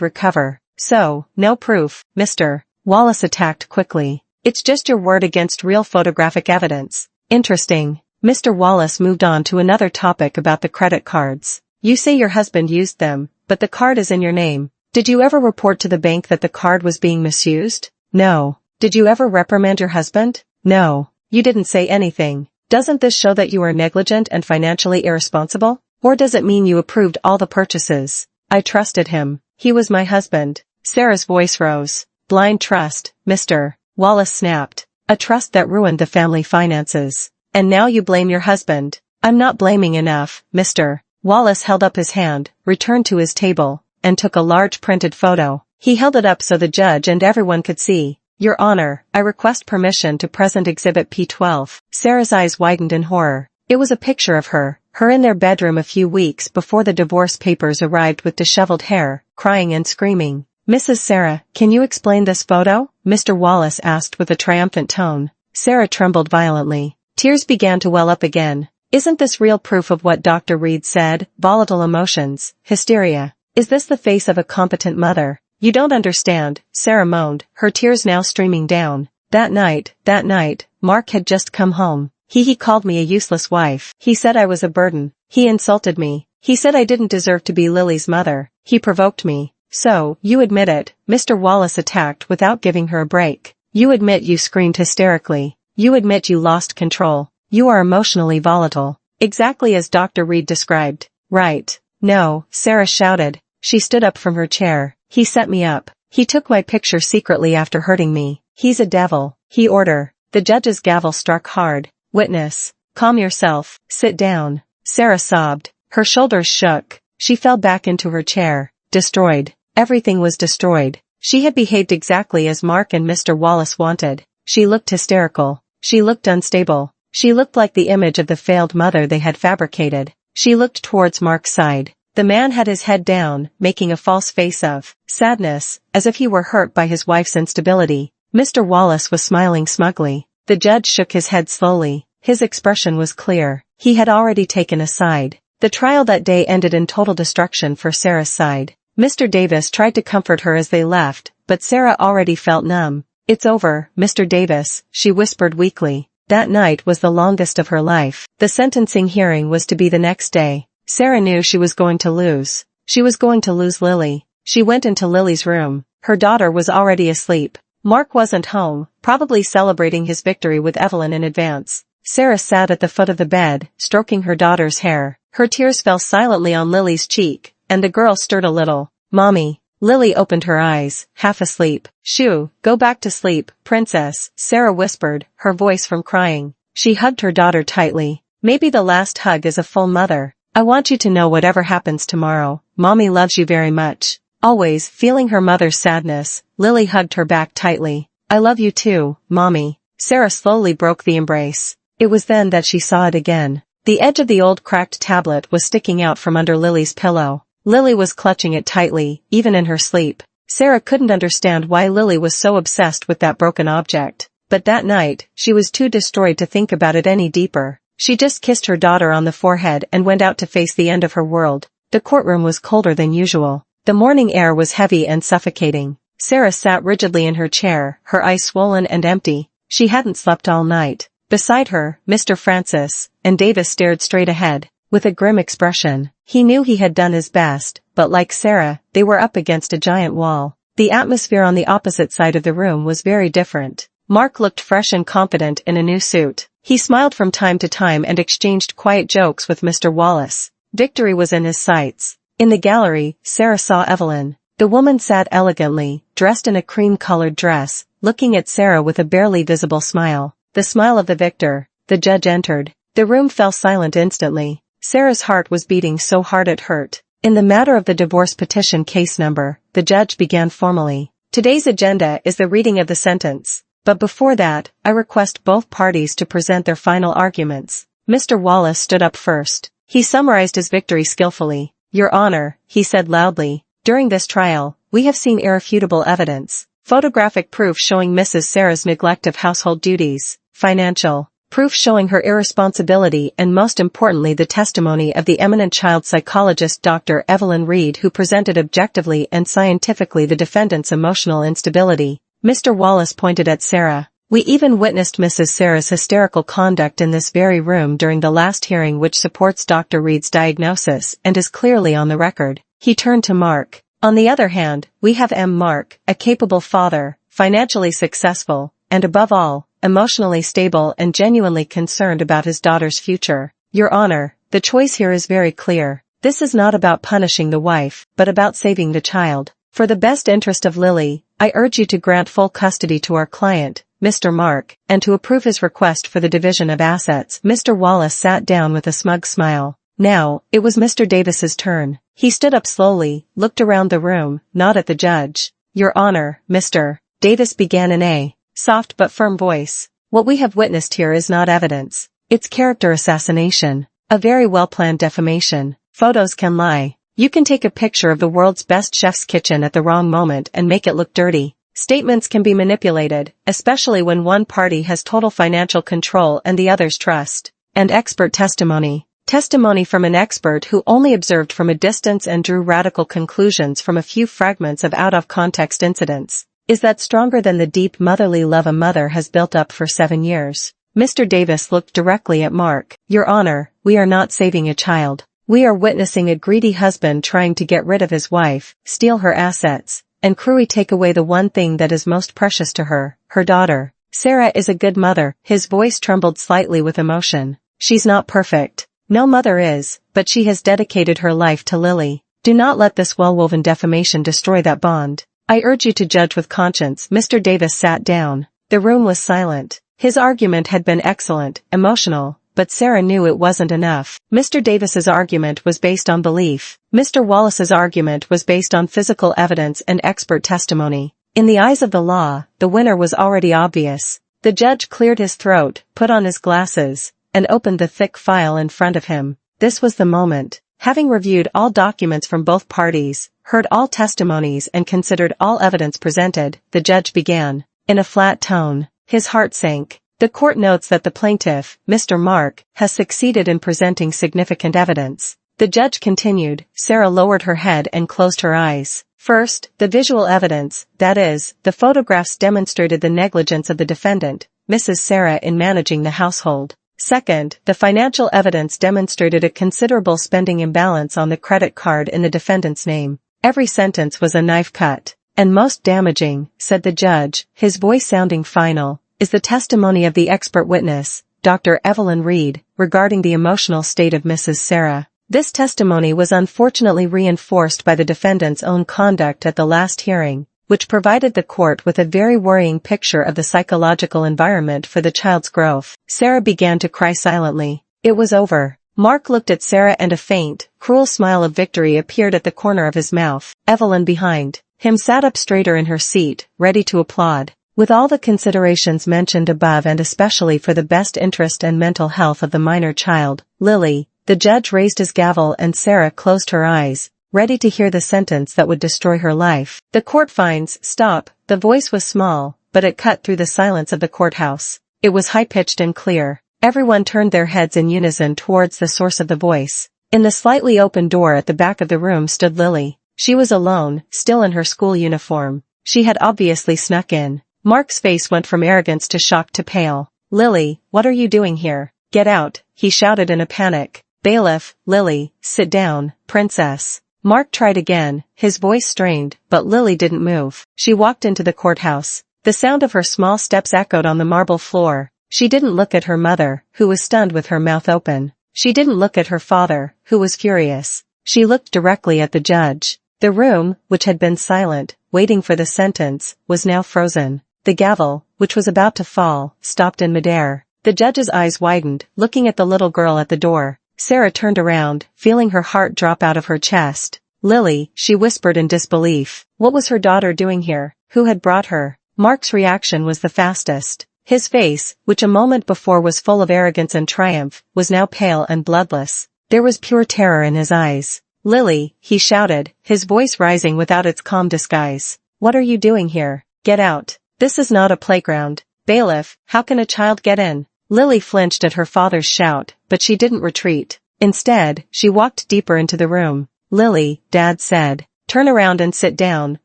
recover. So, no proof, Mr. Wallace attacked quickly. It's just your word against real photographic evidence. Interesting. Mr. Wallace moved on to another topic about the credit cards. You say your husband used them, but the card is in your name. Did you ever report to the bank that the card was being misused? No. Did you ever reprimand your husband? No. You didn't say anything. Doesn't this show that you are negligent and financially irresponsible? Or does it mean you approved all the purchases? I trusted him. He was my husband. Sarah's voice rose. Blind trust, Mr. Wallace snapped. A trust that ruined the family finances. And now you blame your husband. I'm not blaming enough, Mr. Wallace held up his hand, returned to his table, and took a large printed photo. He held it up so the judge and everyone could see. Your Honor, I request permission to present Exhibit P12. Sarah's eyes widened in horror. It was a picture of her in their bedroom a few weeks before the divorce papers arrived with disheveled hair, crying and screaming. Mrs. Sarah, can you explain this photo? Mr. Wallace asked with a triumphant tone. Sarah trembled violently. Tears began to well up again. Isn't this real proof of what Dr. Reed said? Volatile emotions, hysteria. Is this the face of a competent mother? You don't understand, Sarah moaned, her tears now streaming down. That night, Mark had just come home. He called me a useless wife. He said I was a burden. He insulted me. He said I didn't deserve to be Lily's mother. He provoked me. So, you admit it, Mr. Wallace attacked without giving her a break. You admit you screamed hysterically. You admit you lost control. You are emotionally volatile. Exactly as Dr. Reed described. Right. No, Sarah shouted. She stood up from her chair. He set me up. He took my picture secretly after hurting me. He's a devil. He order. The judge's gavel struck hard. Witness. Calm yourself. Sit down. Sarah sobbed. Her shoulders shook. She fell back into her chair. Destroyed. Everything was destroyed. She had behaved exactly as Mark and Mr. Wallace wanted. She looked hysterical. She looked unstable. She looked like the image of the failed mother they had fabricated. She looked towards Mark's side. The man had his head down, making a false face of sadness, as if he were hurt by his wife's instability. Mr. Wallace was smiling smugly. The judge shook his head slowly. His expression was clear. He had already taken a side. The trial that day ended in total destruction for Sarah's side. Mr. Davis tried to comfort her as they left, but Sarah already felt numb. It's over, Mr. Davis, she whispered weakly. That night was the longest of her life. The sentencing hearing was to be the next day. Sarah knew she was going to lose. She was going to lose Lily. She went into Lily's room. Her daughter was already asleep. Mark wasn't home, probably celebrating his victory with Evelyn in advance. Sarah sat at the foot of the bed, stroking her daughter's hair. Her tears fell silently on Lily's cheek, and the girl stirred a little. Mommy. Lily opened her eyes, half asleep. Shoo, go back to sleep, princess, Sarah whispered, her voice from crying. She hugged her daughter tightly. Maybe the last hug as a full mother. I want you to know whatever happens tomorrow, Mommy loves you very much. Always, feeling her mother's sadness, Lily hugged her back tightly. I love you too, Mommy. Sarah slowly broke the embrace. It was then that she saw it again. The edge of the old cracked tablet was sticking out from under Lily's pillow. Lily was clutching it tightly, even in her sleep. Sarah couldn't understand why Lily was so obsessed with that broken object. But that night, she was too destroyed to think about it any deeper. She just kissed her daughter on the forehead and went out to face the end of her world. The courtroom was colder than usual. The morning air was heavy and suffocating. Sarah sat rigidly in her chair, her eyes swollen and empty. She hadn't slept all night. Beside her, Mr. Francis and Davis stared straight ahead, with a grim expression. He knew he had done his best, but like Sarah, they were up against a giant wall. The atmosphere on the opposite side of the room was very different. Mark looked fresh and confident in a new suit. He smiled from time to time and exchanged quiet jokes with Mr. Wallace. Victory was in his sights. In the gallery, Sarah saw Evelyn. The woman sat elegantly, dressed in a cream-colored dress, looking at Sarah with a barely visible smile. The smile of the victor. The judge entered. The room fell silent instantly. Sarah's heart was beating so hard it hurt. In the matter of the divorce petition case number, the judge began formally. Today's agenda is the reading of the sentence. But before that, I request both parties to present their final arguments. Mr. Wallace stood up first. He summarized his victory skillfully. Your Honor, he said loudly, during this trial, we have seen irrefutable evidence. photographic proof showing Mrs. Sarah's neglect of household duties, financial proof showing her irresponsibility, and most importantly the testimony of the eminent child psychologist Dr. Evelyn Reed, who presented objectively and scientifically the defendant's emotional instability. Mr. Wallace pointed at Sarah. We even witnessed Mrs. Sarah's hysterical conduct in this very room during the last hearing, which supports Dr. Reed's diagnosis and is clearly on the record. He turned to Mark. On the other hand, we have Mark, a capable father, financially successful, and above all, emotionally stable and genuinely concerned about his daughter's future. Your Honor, the choice here is very clear. This is not about punishing the wife, but about saving the child. For the best interest of Lily, I urge you to grant full custody to our client, Mr. Mark, and to approve his request for the division of assets. Mr. Wallace sat down with a smug smile. Now, it was Mr. Davis's turn. He stood up slowly, looked around the room, not at the judge. Your Honor, Mr. Davis began in a soft but firm voice. What we have witnessed here is not evidence. It's character assassination. A very well-planned defamation. Photos can lie. You can take a picture of the world's best chef's kitchen at the wrong moment and make it look dirty. Statements can be manipulated, especially when one party has total financial control and the other's trust. And expert testimony. Testimony from an expert who only observed from a distance and drew radical conclusions from a few fragments of out-of-context incidents. Is that stronger than the deep motherly love a mother has built up for 7 years? Mr. Davis looked directly at Mark. Your Honor, we are not saving a child. We are witnessing a greedy husband trying to get rid of his wife, steal her assets, and cruelly take away the one thing that is most precious to her, her daughter. Sarah is a good mother. His voice trembled slightly with emotion. She's not perfect. No mother is, but she has dedicated her life to Lily. Do not let this well-woven defamation destroy that bond. I urge you to judge with conscience. Mr. Davis sat down. The room was silent. His argument had been excellent, emotional, but Sarah knew it wasn't enough. Mr. Davis's argument was based on belief. Mr. Wallace's argument was based on physical evidence and expert testimony. In the eyes of the law, the winner was already obvious. The judge cleared his throat, put on his glasses, and opened the thick file in front of him. This was the moment. Having reviewed all documents from both parties, heard all testimonies and considered all evidence presented, the judge began. In a flat tone, his heart sank. The court notes that the plaintiff, Mr. Mark, has succeeded in presenting significant evidence. The judge continued. Sarah lowered her head and closed her eyes. First, the visual evidence, that is, the photographs demonstrated the negligence of the defendant, Mrs. Sarah, in managing the household. Second, the financial evidence demonstrated a considerable spending imbalance on the credit card in the defendant's name. Every sentence was a knife cut. And most damaging, said the judge, his voice sounding final, is the testimony of the expert witness, Dr. Evelyn Reed, regarding the emotional state of Mrs. Sarah. This testimony was unfortunately reinforced by the defendant's own conduct at the last hearing, which provided the court with a very worrying picture of the psychological environment for the child's growth. Sarah began to cry silently. It was over. Mark looked at Sarah and a faint, cruel smile of victory appeared at the corner of his mouth. Evelyn behind him sat up straighter in her seat, ready to applaud. With all the considerations mentioned above and especially for the best interest and mental health of the minor child, Lily, the judge raised his gavel and Sarah closed her eyes, ready to hear the sentence that would destroy her life. The court finds, stop. The voice was small, but it cut through the silence of the courthouse. It was high-pitched and clear. Everyone turned their heads in unison towards the source of the voice. In the slightly open door at the back of the room stood Lily. She was alone, still in her school uniform. She had obviously snuck in. Mark's face went from arrogance to shock to pale. Lily, what are you doing here? Get out, he shouted in a panic. Bailiff, Lily, sit down, princess. Mark tried again, his voice strained, but Lily didn't move. She walked into the courthouse. The sound of her small steps echoed on the marble floor. She didn't look at her mother, who was stunned with her mouth open. She didn't look at her father, who was furious. She looked directly at the judge. The room, which had been silent, waiting for the sentence, was now frozen. The gavel, which was about to fall, stopped in midair. The judge's eyes widened, looking at the little girl at the door. Sarah turned around, feeling her heart drop out of her chest. Lily, she whispered in disbelief. What was her daughter doing here? Who had brought her? Mark's reaction was the fastest. His face, which a moment before was full of arrogance and triumph, was now pale and bloodless. There was pure terror in his eyes. Lily, he shouted, his voice rising without its calm disguise. What are you doing here? Get out. This is not a playground. Bailiff, how can a child get in? Lily flinched at her father's shout, but she didn't retreat. Instead, she walked deeper into the room. Lily, Dad said. Turn around and sit down,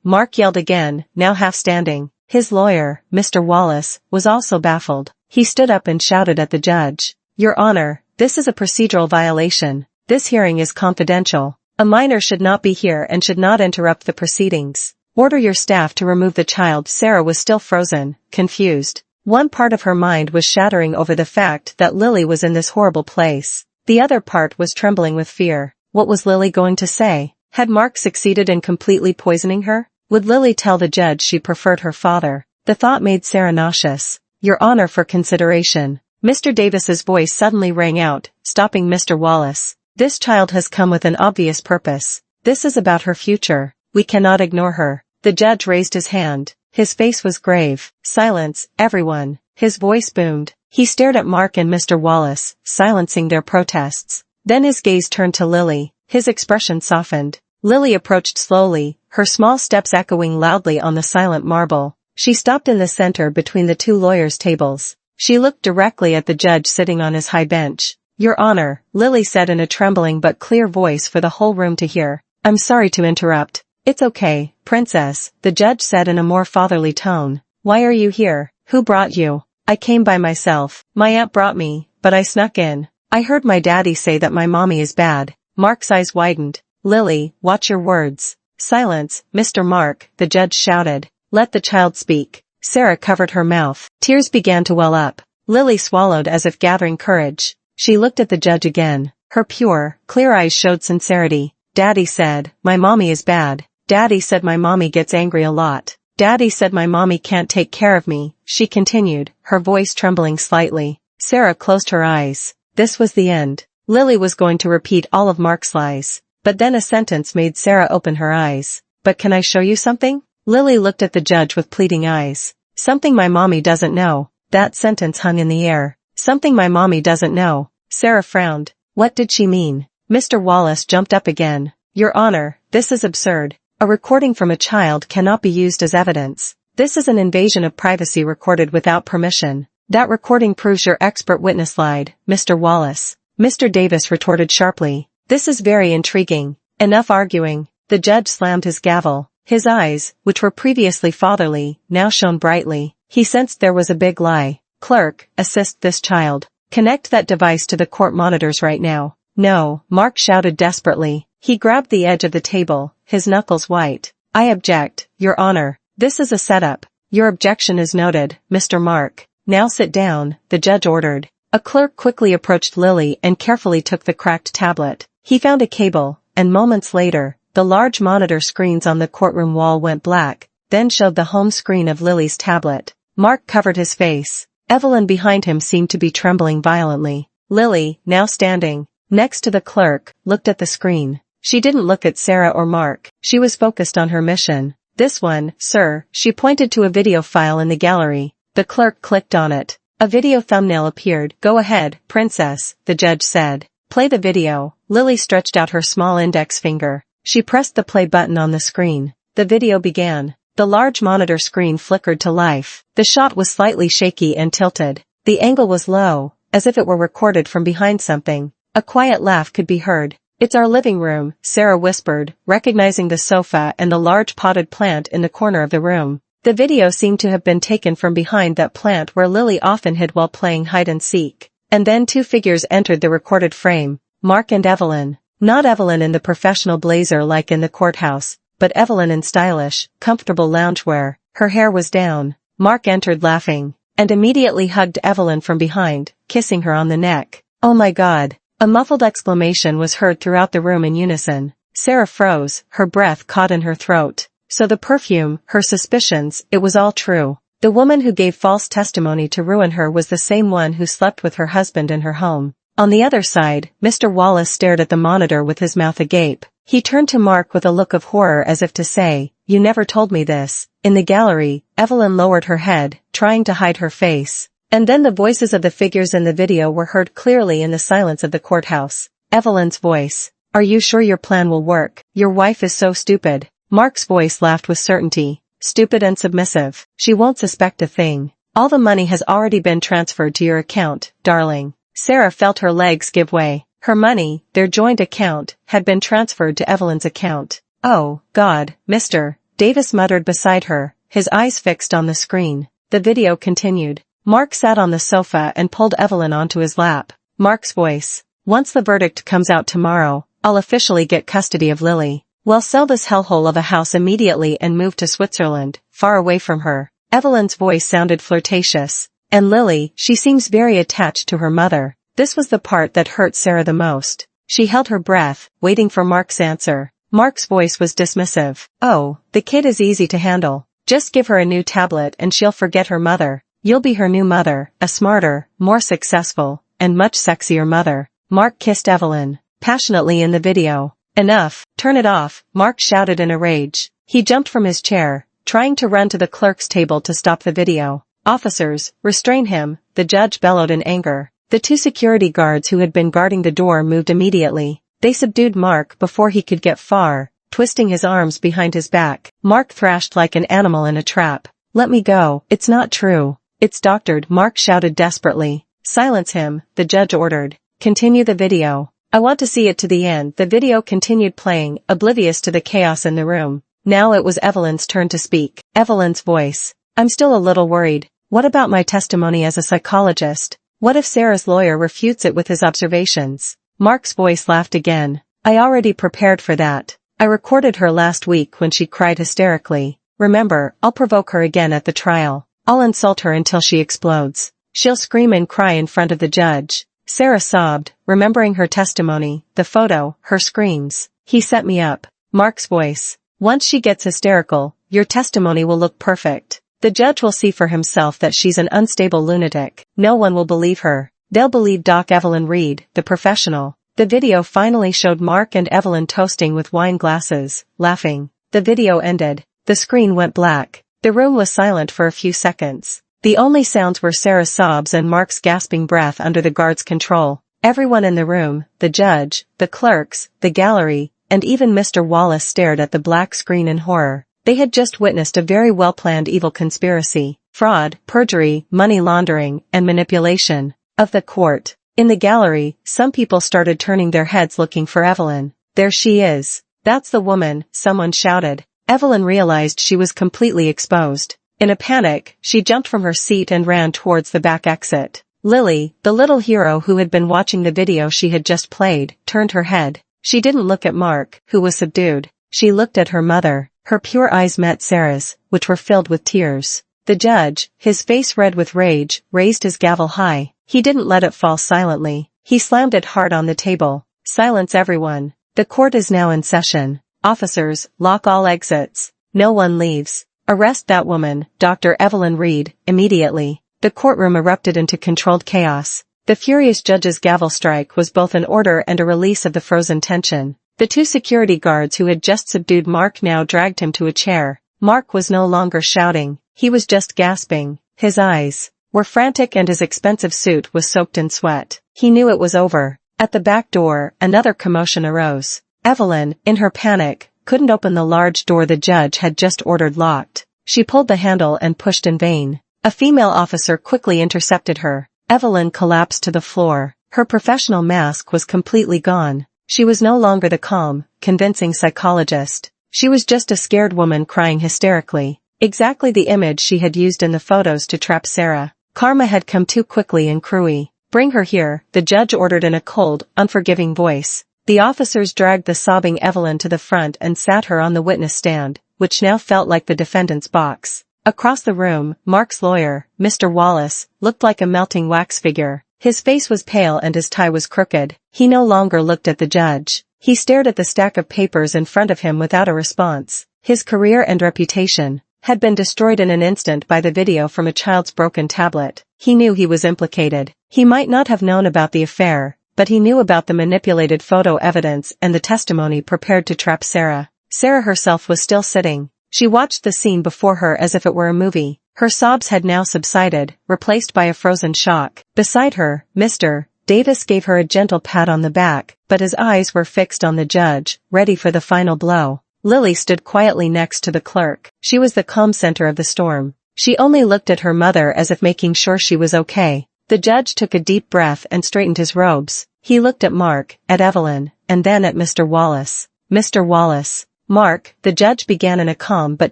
Mark yelled again, now half standing. His lawyer, Mr. Wallace, was also baffled. He stood up and shouted at the judge. Your Honor, this is a procedural violation. This hearing is confidential. A minor should not be here and should not interrupt the proceedings. Order your staff to remove the child. Sarah was still frozen, confused. One part of her mind was shattering over the fact that Lily was in this horrible place. The other part was trembling with fear. What was Lily going to say? Had Mark succeeded in completely poisoning her? Would Lily tell the judge she preferred her father? The thought made Sarah nauseous. Your Honor, for consideration. Mr. Davis's voice suddenly rang out, stopping Mr. Wallace. This child has come with an obvious purpose. This is about her future. We cannot ignore her. The judge raised his hand. His face was grave. Silence, everyone. His voice boomed. He stared at Mark and Mr. Wallace, silencing their protests. Then his gaze turned to Lily. His expression softened. Lily approached slowly, her small steps echoing loudly on the silent marble. She stopped in the center between the two lawyers' tables. She looked directly at the judge sitting on his high bench. Your Honor, Lily said in a trembling but clear voice for the whole room to hear. I'm sorry to interrupt. It's okay, Princess, the judge said in a more fatherly tone. Why are you here? Who brought you? I came by myself. My aunt brought me, but I snuck in. I heard my daddy say that my mommy is bad. Mark's eyes widened. Lily, watch your words. Silence, Mr. Mark, the judge shouted. Let the child speak. Sarah covered her mouth. Tears began to well up. Lily swallowed as if gathering courage. She looked at the judge again. Her pure, clear eyes showed sincerity. Daddy said, my mommy is bad. Daddy said my mommy gets angry a lot. Daddy said my mommy can't take care of me, she continued, her voice trembling slightly. Sarah closed her eyes. This was the end. Lily was going to repeat all of Mark's lies. But then a sentence made Sarah open her eyes. But can I show you something? Lily looked at the judge with pleading eyes. Something my mommy doesn't know. That sentence hung in the air. Something my mommy doesn't know. Sarah frowned. What did she mean? Mr. Wallace jumped up again. Your Honor, this is absurd. A recording from a child cannot be used as evidence. This is an invasion of privacy recorded without permission. That recording proves your expert witness lied, Mr. Wallace. Mr. Davis retorted sharply. This is very intriguing. Enough arguing. The judge slammed his gavel. His eyes, which were previously fatherly, now shone brightly. He sensed there was a big lie. Clerk, assist this child. Connect that device to the court monitors right now. No, Mark shouted desperately. He grabbed the edge of the table, his knuckles white. I object, Your Honor. This is a setup. Your objection is noted, Mr. Mark. Now sit down, the judge ordered. A clerk quickly approached Lily and carefully took the cracked tablet. He found a cable, and moments later, the large monitor screens on the courtroom wall went black, then showed the home screen of Lily's tablet. Mark covered his face. Evelyn behind him seemed to be trembling violently. Lily, now standing next to the clerk, looked at the screen. She didn't look at Sarah or Mark. She was focused on her mission. This one, sir, she pointed to a video file in the gallery. The clerk clicked on it. A video thumbnail appeared. Go ahead, Princess, the judge said. Play the video. Lily stretched out her small index finger. She pressed the play button on the screen. The video began. The large monitor screen flickered to life. The shot was slightly shaky and tilted. The angle was low, as if it were recorded from behind something. A quiet laugh could be heard. It's our living room, Sarah whispered, recognizing the sofa and the large potted plant in the corner of the room. The video seemed to have been taken from behind that plant where Lily often hid while playing hide and seek. And then two figures entered the recorded frame. Mark and Evelyn. Not Evelyn in the professional blazer like in the courthouse, but Evelyn in stylish, comfortable loungewear. Her hair was down. Mark entered laughing, and immediately hugged Evelyn from behind, kissing her on the neck. Oh my God! A muffled exclamation was heard throughout the room in unison. Sarah froze, her breath caught in her throat. So the perfume, her suspicions, it was all true. The woman who gave false testimony to ruin her was the same one who slept with her husband in her home. On the other side, Mr. Wallace stared at the monitor with his mouth agape. He turned to Mark with a look of horror as if to say, "You never told me this." In the gallery, Evelyn lowered her head, trying to hide her face. And then the voices of the figures in the video were heard clearly in the silence of the courthouse. Evelyn's voice. "Are you sure your plan will work? Your wife is so stupid." Mark's voice laughed with certainty. stupid and submissive. She won't suspect a thing. All the money has already been transferred to your account, darling. Sarah felt her legs give way. Her money, their joint account, had been transferred to Evelyn's account. Oh, God, Mr. Davis muttered beside her, his eyes fixed on the screen. The video continued. Mark sat on the sofa and pulled Evelyn onto his lap. Mark's voice. Once the verdict comes out tomorrow, I'll officially get custody of Lily. We'll sell this hellhole of a house immediately and move to Switzerland, far away from her. Evelyn's voice sounded flirtatious. And Lily, she seems very attached to her mother. This was the part that hurt Sarah the most. She held her breath, waiting for Mark's answer. Mark's voice was dismissive. Oh, the kid is easy to handle. Just give her a new tablet and she'll forget her mother. You'll be her new mother, a smarter, more successful, and much sexier mother. Mark kissed Evelyn passionately in the video. Enough, turn it off, Mark shouted in a rage. He jumped from his chair, trying to run to the clerk's table to stop the video. Officers, restrain him, the judge bellowed in anger. The two security guards who had been guarding the door moved immediately. They subdued Mark before he could get far, twisting his arms behind his back. Mark thrashed like an animal in a trap. Let me go, it's not true. It's doctored, Mark shouted desperately. Silence him, the judge ordered. Continue the video. I want to see it to the end. The video continued playing, oblivious to the chaos in the room. Now it was Evelyn's turn to speak. Evelyn's voice. I'm still a little worried. What about my testimony as a psychologist? What if Sarah's lawyer refutes it with his observations? Mark's voice laughed again. I already prepared for that. I recorded her last week when she cried hysterically. Remember, I'll provoke her again at the trial. I'll insult her until she explodes. She'll scream and cry in front of the judge. Sarah sobbed, remembering her testimony, the photo, her screams. He set me up. Mark's voice. Once she gets hysterical, your testimony will look perfect. The judge will see for himself that she's an unstable lunatic. No one will believe her. They'll believe Doc Evelyn Reed, the professional. The video finally showed Mark and Evelyn toasting with wine glasses, laughing. The video ended. The screen went black. The room was silent for a few seconds. The only sounds were Sarah's sobs and Mark's gasping breath under the guard's control. Everyone in the room, the judge, the clerks, the gallery, and even Mr. Wallace stared at the black screen in horror. They had just witnessed a very well-planned evil conspiracy, fraud, perjury, money laundering, and manipulation of the court. In the gallery, some people started turning their heads looking for Evelyn. There she is. That's the woman, someone shouted. Evelyn realized she was completely exposed. In a panic, she jumped from her seat and ran towards the back exit. Lily, the little hero who had been watching the video she had just played, turned her head. She didn't look at Mark, who was subdued. She looked at her mother. Her pure eyes met Sarah's, which were filled with tears. The judge, his face red with rage, raised his gavel high. He didn't let it fall silently. He slammed it hard on the table. Silence everyone. The court is now in session. Officers, lock all exits. No one leaves. Arrest that woman, Dr. Evelyn Reed, immediately. The courtroom erupted into controlled chaos. The furious judge's gavel strike was both an order and a release of the frozen tension. The two security guards who had just subdued Mark now dragged him to a chair. Mark was no longer shouting. He was just gasping. His eyes were frantic and his expensive suit was soaked in sweat. He knew it was over. At the back door, another commotion arose. Evelyn, in her panic, couldn't open the large door the judge had just ordered locked. She pulled the handle and pushed in vain. A female officer quickly intercepted her. Evelyn collapsed to the floor. Her professional mask was completely gone. She was no longer the calm, convincing psychologist. She was just a scared woman crying hysterically. Exactly the image she had used in the photos to trap Sarah. Karma had come too quickly and cruelly. Bring her here, the judge ordered in a cold, unforgiving voice. The officers dragged the sobbing Evelyn to the front and sat her on the witness stand, which now felt like the defendant's box. Across the room, Mark's lawyer, Mr. Wallace, looked like a melting wax figure. His face was pale and his tie was crooked. He no longer looked at the judge. He stared at the stack of papers in front of him without a response. His career and reputation had been destroyed in an instant by the video from a child's broken tablet. He knew he was implicated. He might not have known about the affair, but he knew about the manipulated photo evidence and the testimony prepared to trap Sarah. Sarah herself was still sitting. She watched the scene before her as if it were a movie. Her sobs had now subsided, replaced by a frozen shock. Beside her, Mr. Davis gave her a gentle pat on the back, but his eyes were fixed on the judge, ready for the final blow. Lily stood quietly next to the clerk. She was the calm center of the storm. She only looked at her mother as if making sure she was okay. The judge took a deep breath and straightened his robes. He looked at Mark, at Evelyn, and then at Mr. Wallace. Mr. Wallace. Mark, the judge began in a calm but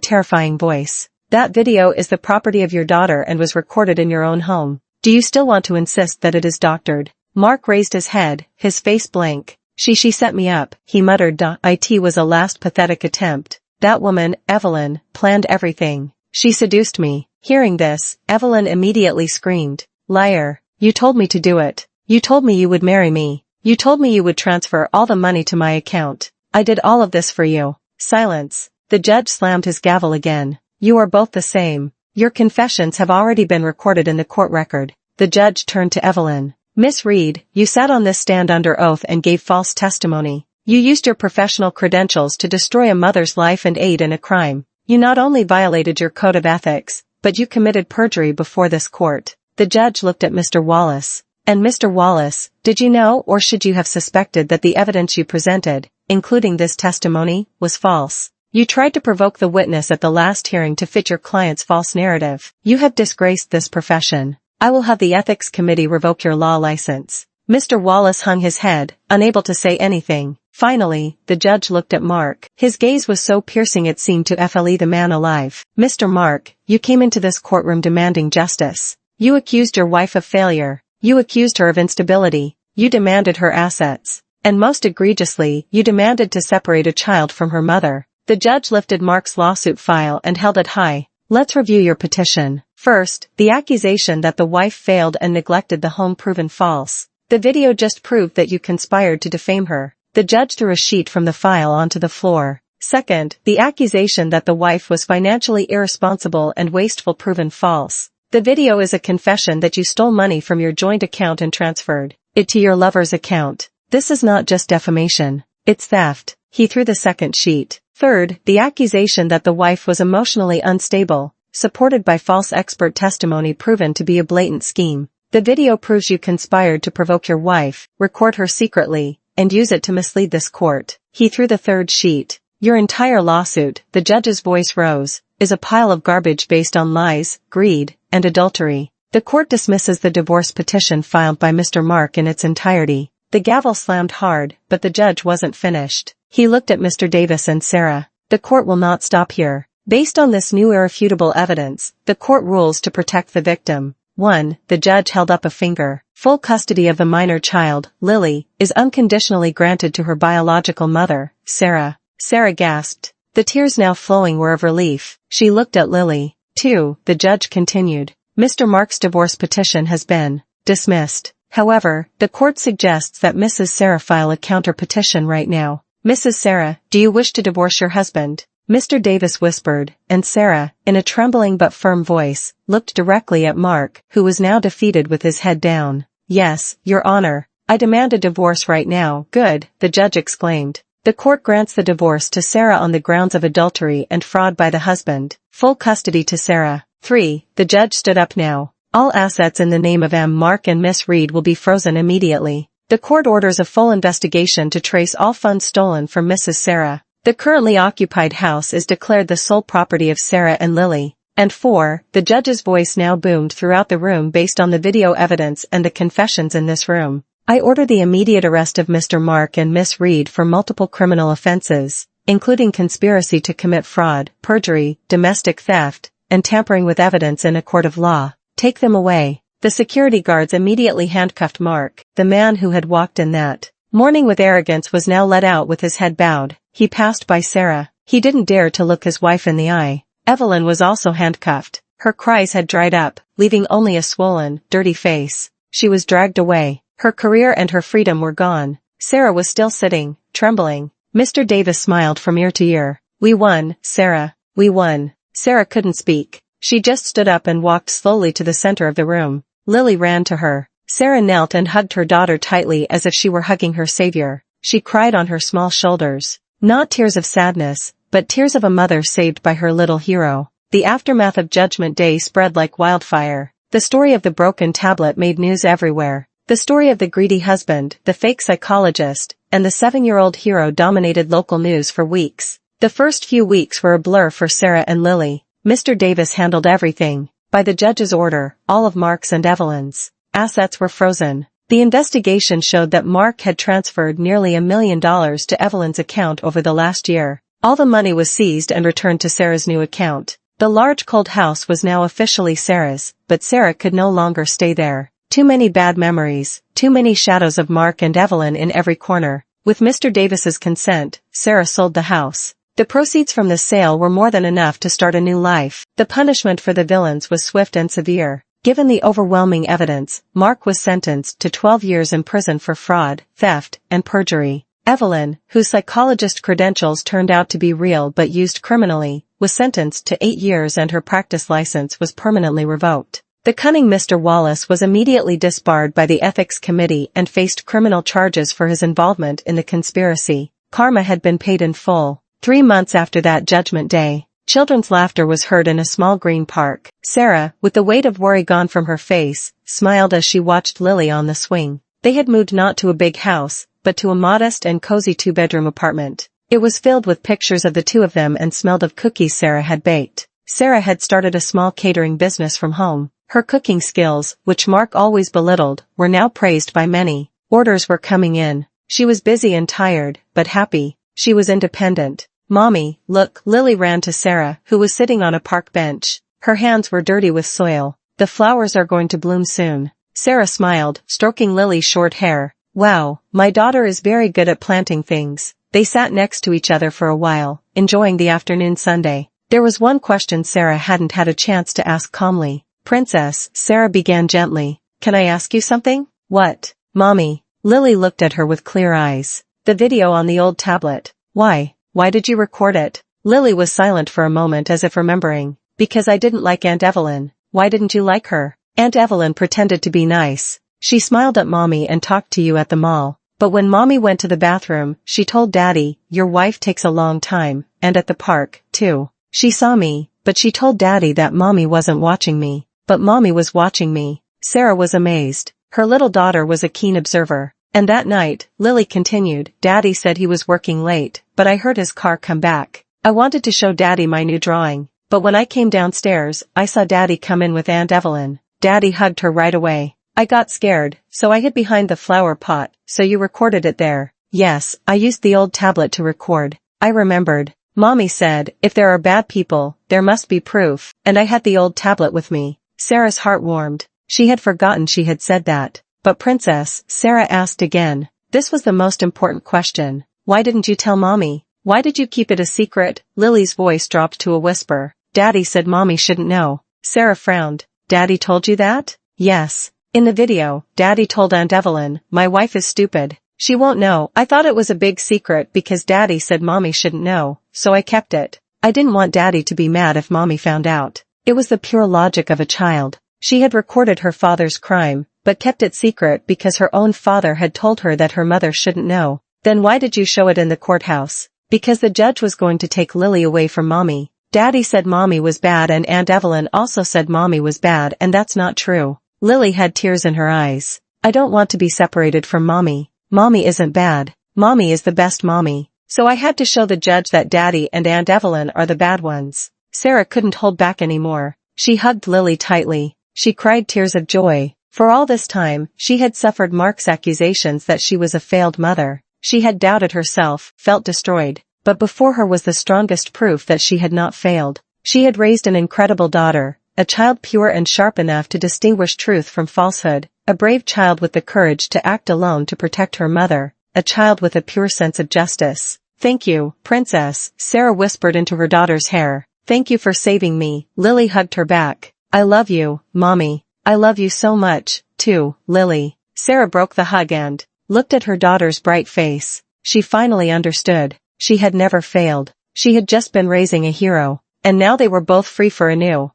terrifying voice. That video is the property of your daughter and was recorded in your own home. Do you still want to insist that it is doctored? Mark raised his head, his face blank. She set me up, he muttered. It was a last pathetic attempt. That woman, Evelyn, planned everything. She seduced me. Hearing this, Evelyn immediately screamed. Liar. You told me to do it. You told me you would marry me. You told me you would transfer all the money to my account. I did all of this for you. Silence. The judge slammed his gavel again. You are both the same. Your confessions have already been recorded in the court record. The judge turned to Evelyn. Miss Reed, you sat on this stand under oath and gave false testimony. You used your professional credentials to destroy a mother's life and aid in a crime. You not only violated your code of ethics, but you committed perjury before this court. The judge looked at Mr. Wallace. And Mr. Wallace, did you know or should you have suspected that the evidence you presented, including this testimony, was false? You tried to provoke the witness at the last hearing to fit your client's false narrative. You have disgraced this profession. I will have the ethics committee revoke your law license. Mr. Wallace hung his head, unable to say anything. Finally, the judge looked at Mark. His gaze was so piercing it seemed to flee the man alive. Mr. Mark, you came into this courtroom demanding justice. You accused your wife of failure. You accused her of instability. You demanded her assets. And most egregiously, you demanded to separate a child from her mother. The judge lifted Mark's lawsuit file and held it high. Let's review your petition. First, the accusation that the wife failed and neglected the home proven false. The video just proved that you conspired to defame her. The judge threw a sheet from the file onto the floor. Second, the accusation that the wife was financially irresponsible and wasteful proven false. The video is a confession that you stole money from your joint account and transferred it to your lover's account. This is not just defamation. It's theft. He threw the second sheet. Third, the accusation that the wife was emotionally unstable, supported by false expert testimony proven to be a blatant scheme. The video proves you conspired to provoke your wife, record her secretly, and use it to mislead this court. He threw the third sheet. Your entire lawsuit, the judge's voice rose, is a pile of garbage based on lies, greed, and adultery. The court dismisses the divorce petition filed by Mr. Mark in its entirety. The gavel slammed hard, but the judge wasn't finished. He looked at Mr. Davis and Sarah. The court will not stop here. Based on this new irrefutable evidence, the court rules to protect the victim. 1. The judge held up a finger. Full custody of the minor child, Lily, is unconditionally granted to her biological mother, Sarah. Sarah gasped. The tears now flowing were of relief. She looked at Lily. 2. The judge continued. Mr. Mark's divorce petition has been dismissed. However, the court suggests that Mrs. Sarah file a counter petition right now. Mrs. Sarah, do you wish to divorce your husband? Mr. Davis whispered, and Sarah, in a trembling but firm voice, looked directly at Mark, who was now defeated with his head down. Yes, Your Honor. I demand a divorce right now. Good, the judge exclaimed. The court grants the divorce to Sarah on the grounds of adultery and fraud by the husband. Full custody to Sarah. 3. The judge stood up now. All assets in the name of M. Mark and Miss Reed will be frozen immediately. The court orders a full investigation to trace all funds stolen from Mrs. Sarah. The currently occupied house is declared the sole property of Sarah and Lily. And 4. The judge's voice now boomed throughout the room based on the video evidence and the confessions in this room. I order the immediate arrest of Mr. Mark and Miss Reed for multiple criminal offenses, including conspiracy to commit fraud, perjury, domestic theft, and tampering with evidence in a court of law. Take them away. The security guards immediately handcuffed Mark. The man who had walked in that morning with arrogance was now let out with his head bowed. He passed by Sarah. He didn't dare to look his wife in the eye. Evelyn was also handcuffed. Her cries had dried up, leaving only a swollen, dirty face. She was dragged away. Her career and her freedom were gone. Sarah was still sitting, trembling. Mr. Davis smiled from ear to ear. We won, Sarah. We won. Sarah couldn't speak. She just stood up and walked slowly to the center of the room. Lily ran to her. Sarah knelt and hugged her daughter tightly as if she were hugging her savior. She cried on her small shoulders. Not tears of sadness, but tears of a mother saved by her little hero. The aftermath of Judgment Day spread like wildfire. The story of the broken tablet made news everywhere. The story of the greedy husband, the fake psychologist, and the 7-year-old hero dominated local news for weeks. The first few weeks were a blur for Sarah and Lily. Mr. Davis handled everything. By the judge's order, all of Mark's and Evelyn's assets were frozen. The investigation showed that Mark had transferred nearly $1 million to Evelyn's account over the last year. All the money was seized and returned to Sarah's new account. The large cold house was now officially Sarah's, but Sarah could no longer stay there. Too many bad memories, too many shadows of Mark and Evelyn in every corner. With Mr. Davis's consent, Sarah sold the house. The proceeds from the sale were more than enough to start a new life. The punishment for the villains was swift and severe. Given the overwhelming evidence, Mark was sentenced to 12 years in prison for fraud, theft, and perjury. Evelyn, whose psychologist credentials turned out to be real but used criminally, was sentenced to 8 years and her practice license was permanently revoked. The cunning Mr. Wallace was immediately disbarred by the Ethics Committee and faced criminal charges for his involvement in the conspiracy. Karma had been paid in full. 3 months after that Judgment Day, children's laughter was heard in a small green park. Sarah, with the weight of worry gone from her face, smiled as she watched Lily on the swing. They had moved not to a big house, but to a modest and cozy 2-bedroom apartment. It was filled with pictures of the two of them and smelled of cookies Sarah had baked. Sarah had started a small catering business from home. Her cooking skills, which Mark always belittled, were now praised by many. Orders were coming in. She was busy and tired, but happy. She was independent. "Mommy, look," Lily ran to Sarah, who was sitting on a park bench. Her hands were dirty with soil. "The flowers are going to bloom soon." Sarah smiled, stroking Lily's short hair. "Wow, my daughter is very good at planting things." They sat next to each other for a while, enjoying the afternoon sunday. There was one question Sarah hadn't had a chance to ask calmly. "Princess," Sarah began gently, "can I ask you something?" "What?" "Mommy." Lily looked at her with clear eyes. "The video on the old tablet. Why? Why did you record it?" Lily was silent for a moment as if remembering. "Because I didn't like Aunt Evelyn." "Why didn't you like her?" "Aunt Evelyn pretended to be nice. She smiled at Mommy and talked to you at the mall. But when Mommy went to the bathroom, she told Daddy, 'Your wife takes a long time,' and at the park, too. She saw me, but she told Daddy that Mommy wasn't watching me. But Mommy was watching me." Sarah was amazed. Her little daughter was a keen observer. "And that night," Lily continued, "Daddy said he was working late, but I heard his car come back. I wanted to show Daddy my new drawing, but when I came downstairs, I saw Daddy come in with Aunt Evelyn. Daddy hugged her right away. I got scared, so I hid behind the flower pot." "So you recorded it there?" "Yes, I used the old tablet to record. I remembered. Mommy said, if there are bad people, there must be proof, and I had the old tablet with me." Sarah's heart warmed. She had forgotten she had said that. "But Princess," Sarah asked again. This was the most important question. "Why didn't you tell Mommy? Why did you keep it a secret?" Lily's voice dropped to a whisper. "Daddy said Mommy shouldn't know." Sarah frowned. "Daddy told you that?" "Yes. In the video, Daddy told Aunt Evelyn, 'My wife is stupid. She won't know.' I thought it was a big secret because Daddy said Mommy shouldn't know, so I kept it. I didn't want Daddy to be mad if Mommy found out." It was the pure logic of a child. She had recorded her father's crime, but kept it secret because her own father had told her that her mother shouldn't know. "Then why did you show it in the courthouse?" "Because the judge was going to take Lily away from Mommy. Daddy said Mommy was bad and Aunt Evelyn also said Mommy was bad, and that's not true." Lily had tears in her eyes. "I don't want to be separated from Mommy. Mommy isn't bad. Mommy is the best Mommy. So I had to show the judge that Daddy and Aunt Evelyn are the bad ones." Sarah couldn't hold back anymore. She hugged Lily tightly. She cried tears of joy. For all this time, she had suffered Mark's accusations that she was a failed mother. She had doubted herself, felt destroyed. But before her was the strongest proof that she had not failed. She had raised an incredible daughter, a child pure and sharp enough to distinguish truth from falsehood, a brave child with the courage to act alone to protect her mother, a child with a pure sense of justice. "Thank you, Princess," Sarah whispered into her daughter's hair. "Thank you for saving me." Lily hugged her back. "I love you, Mommy. I love you so much, too, Lily." Sarah broke the hug and looked at her daughter's bright face. She finally understood. She had never failed. She had just been raising a hero. And now they were both free for anew.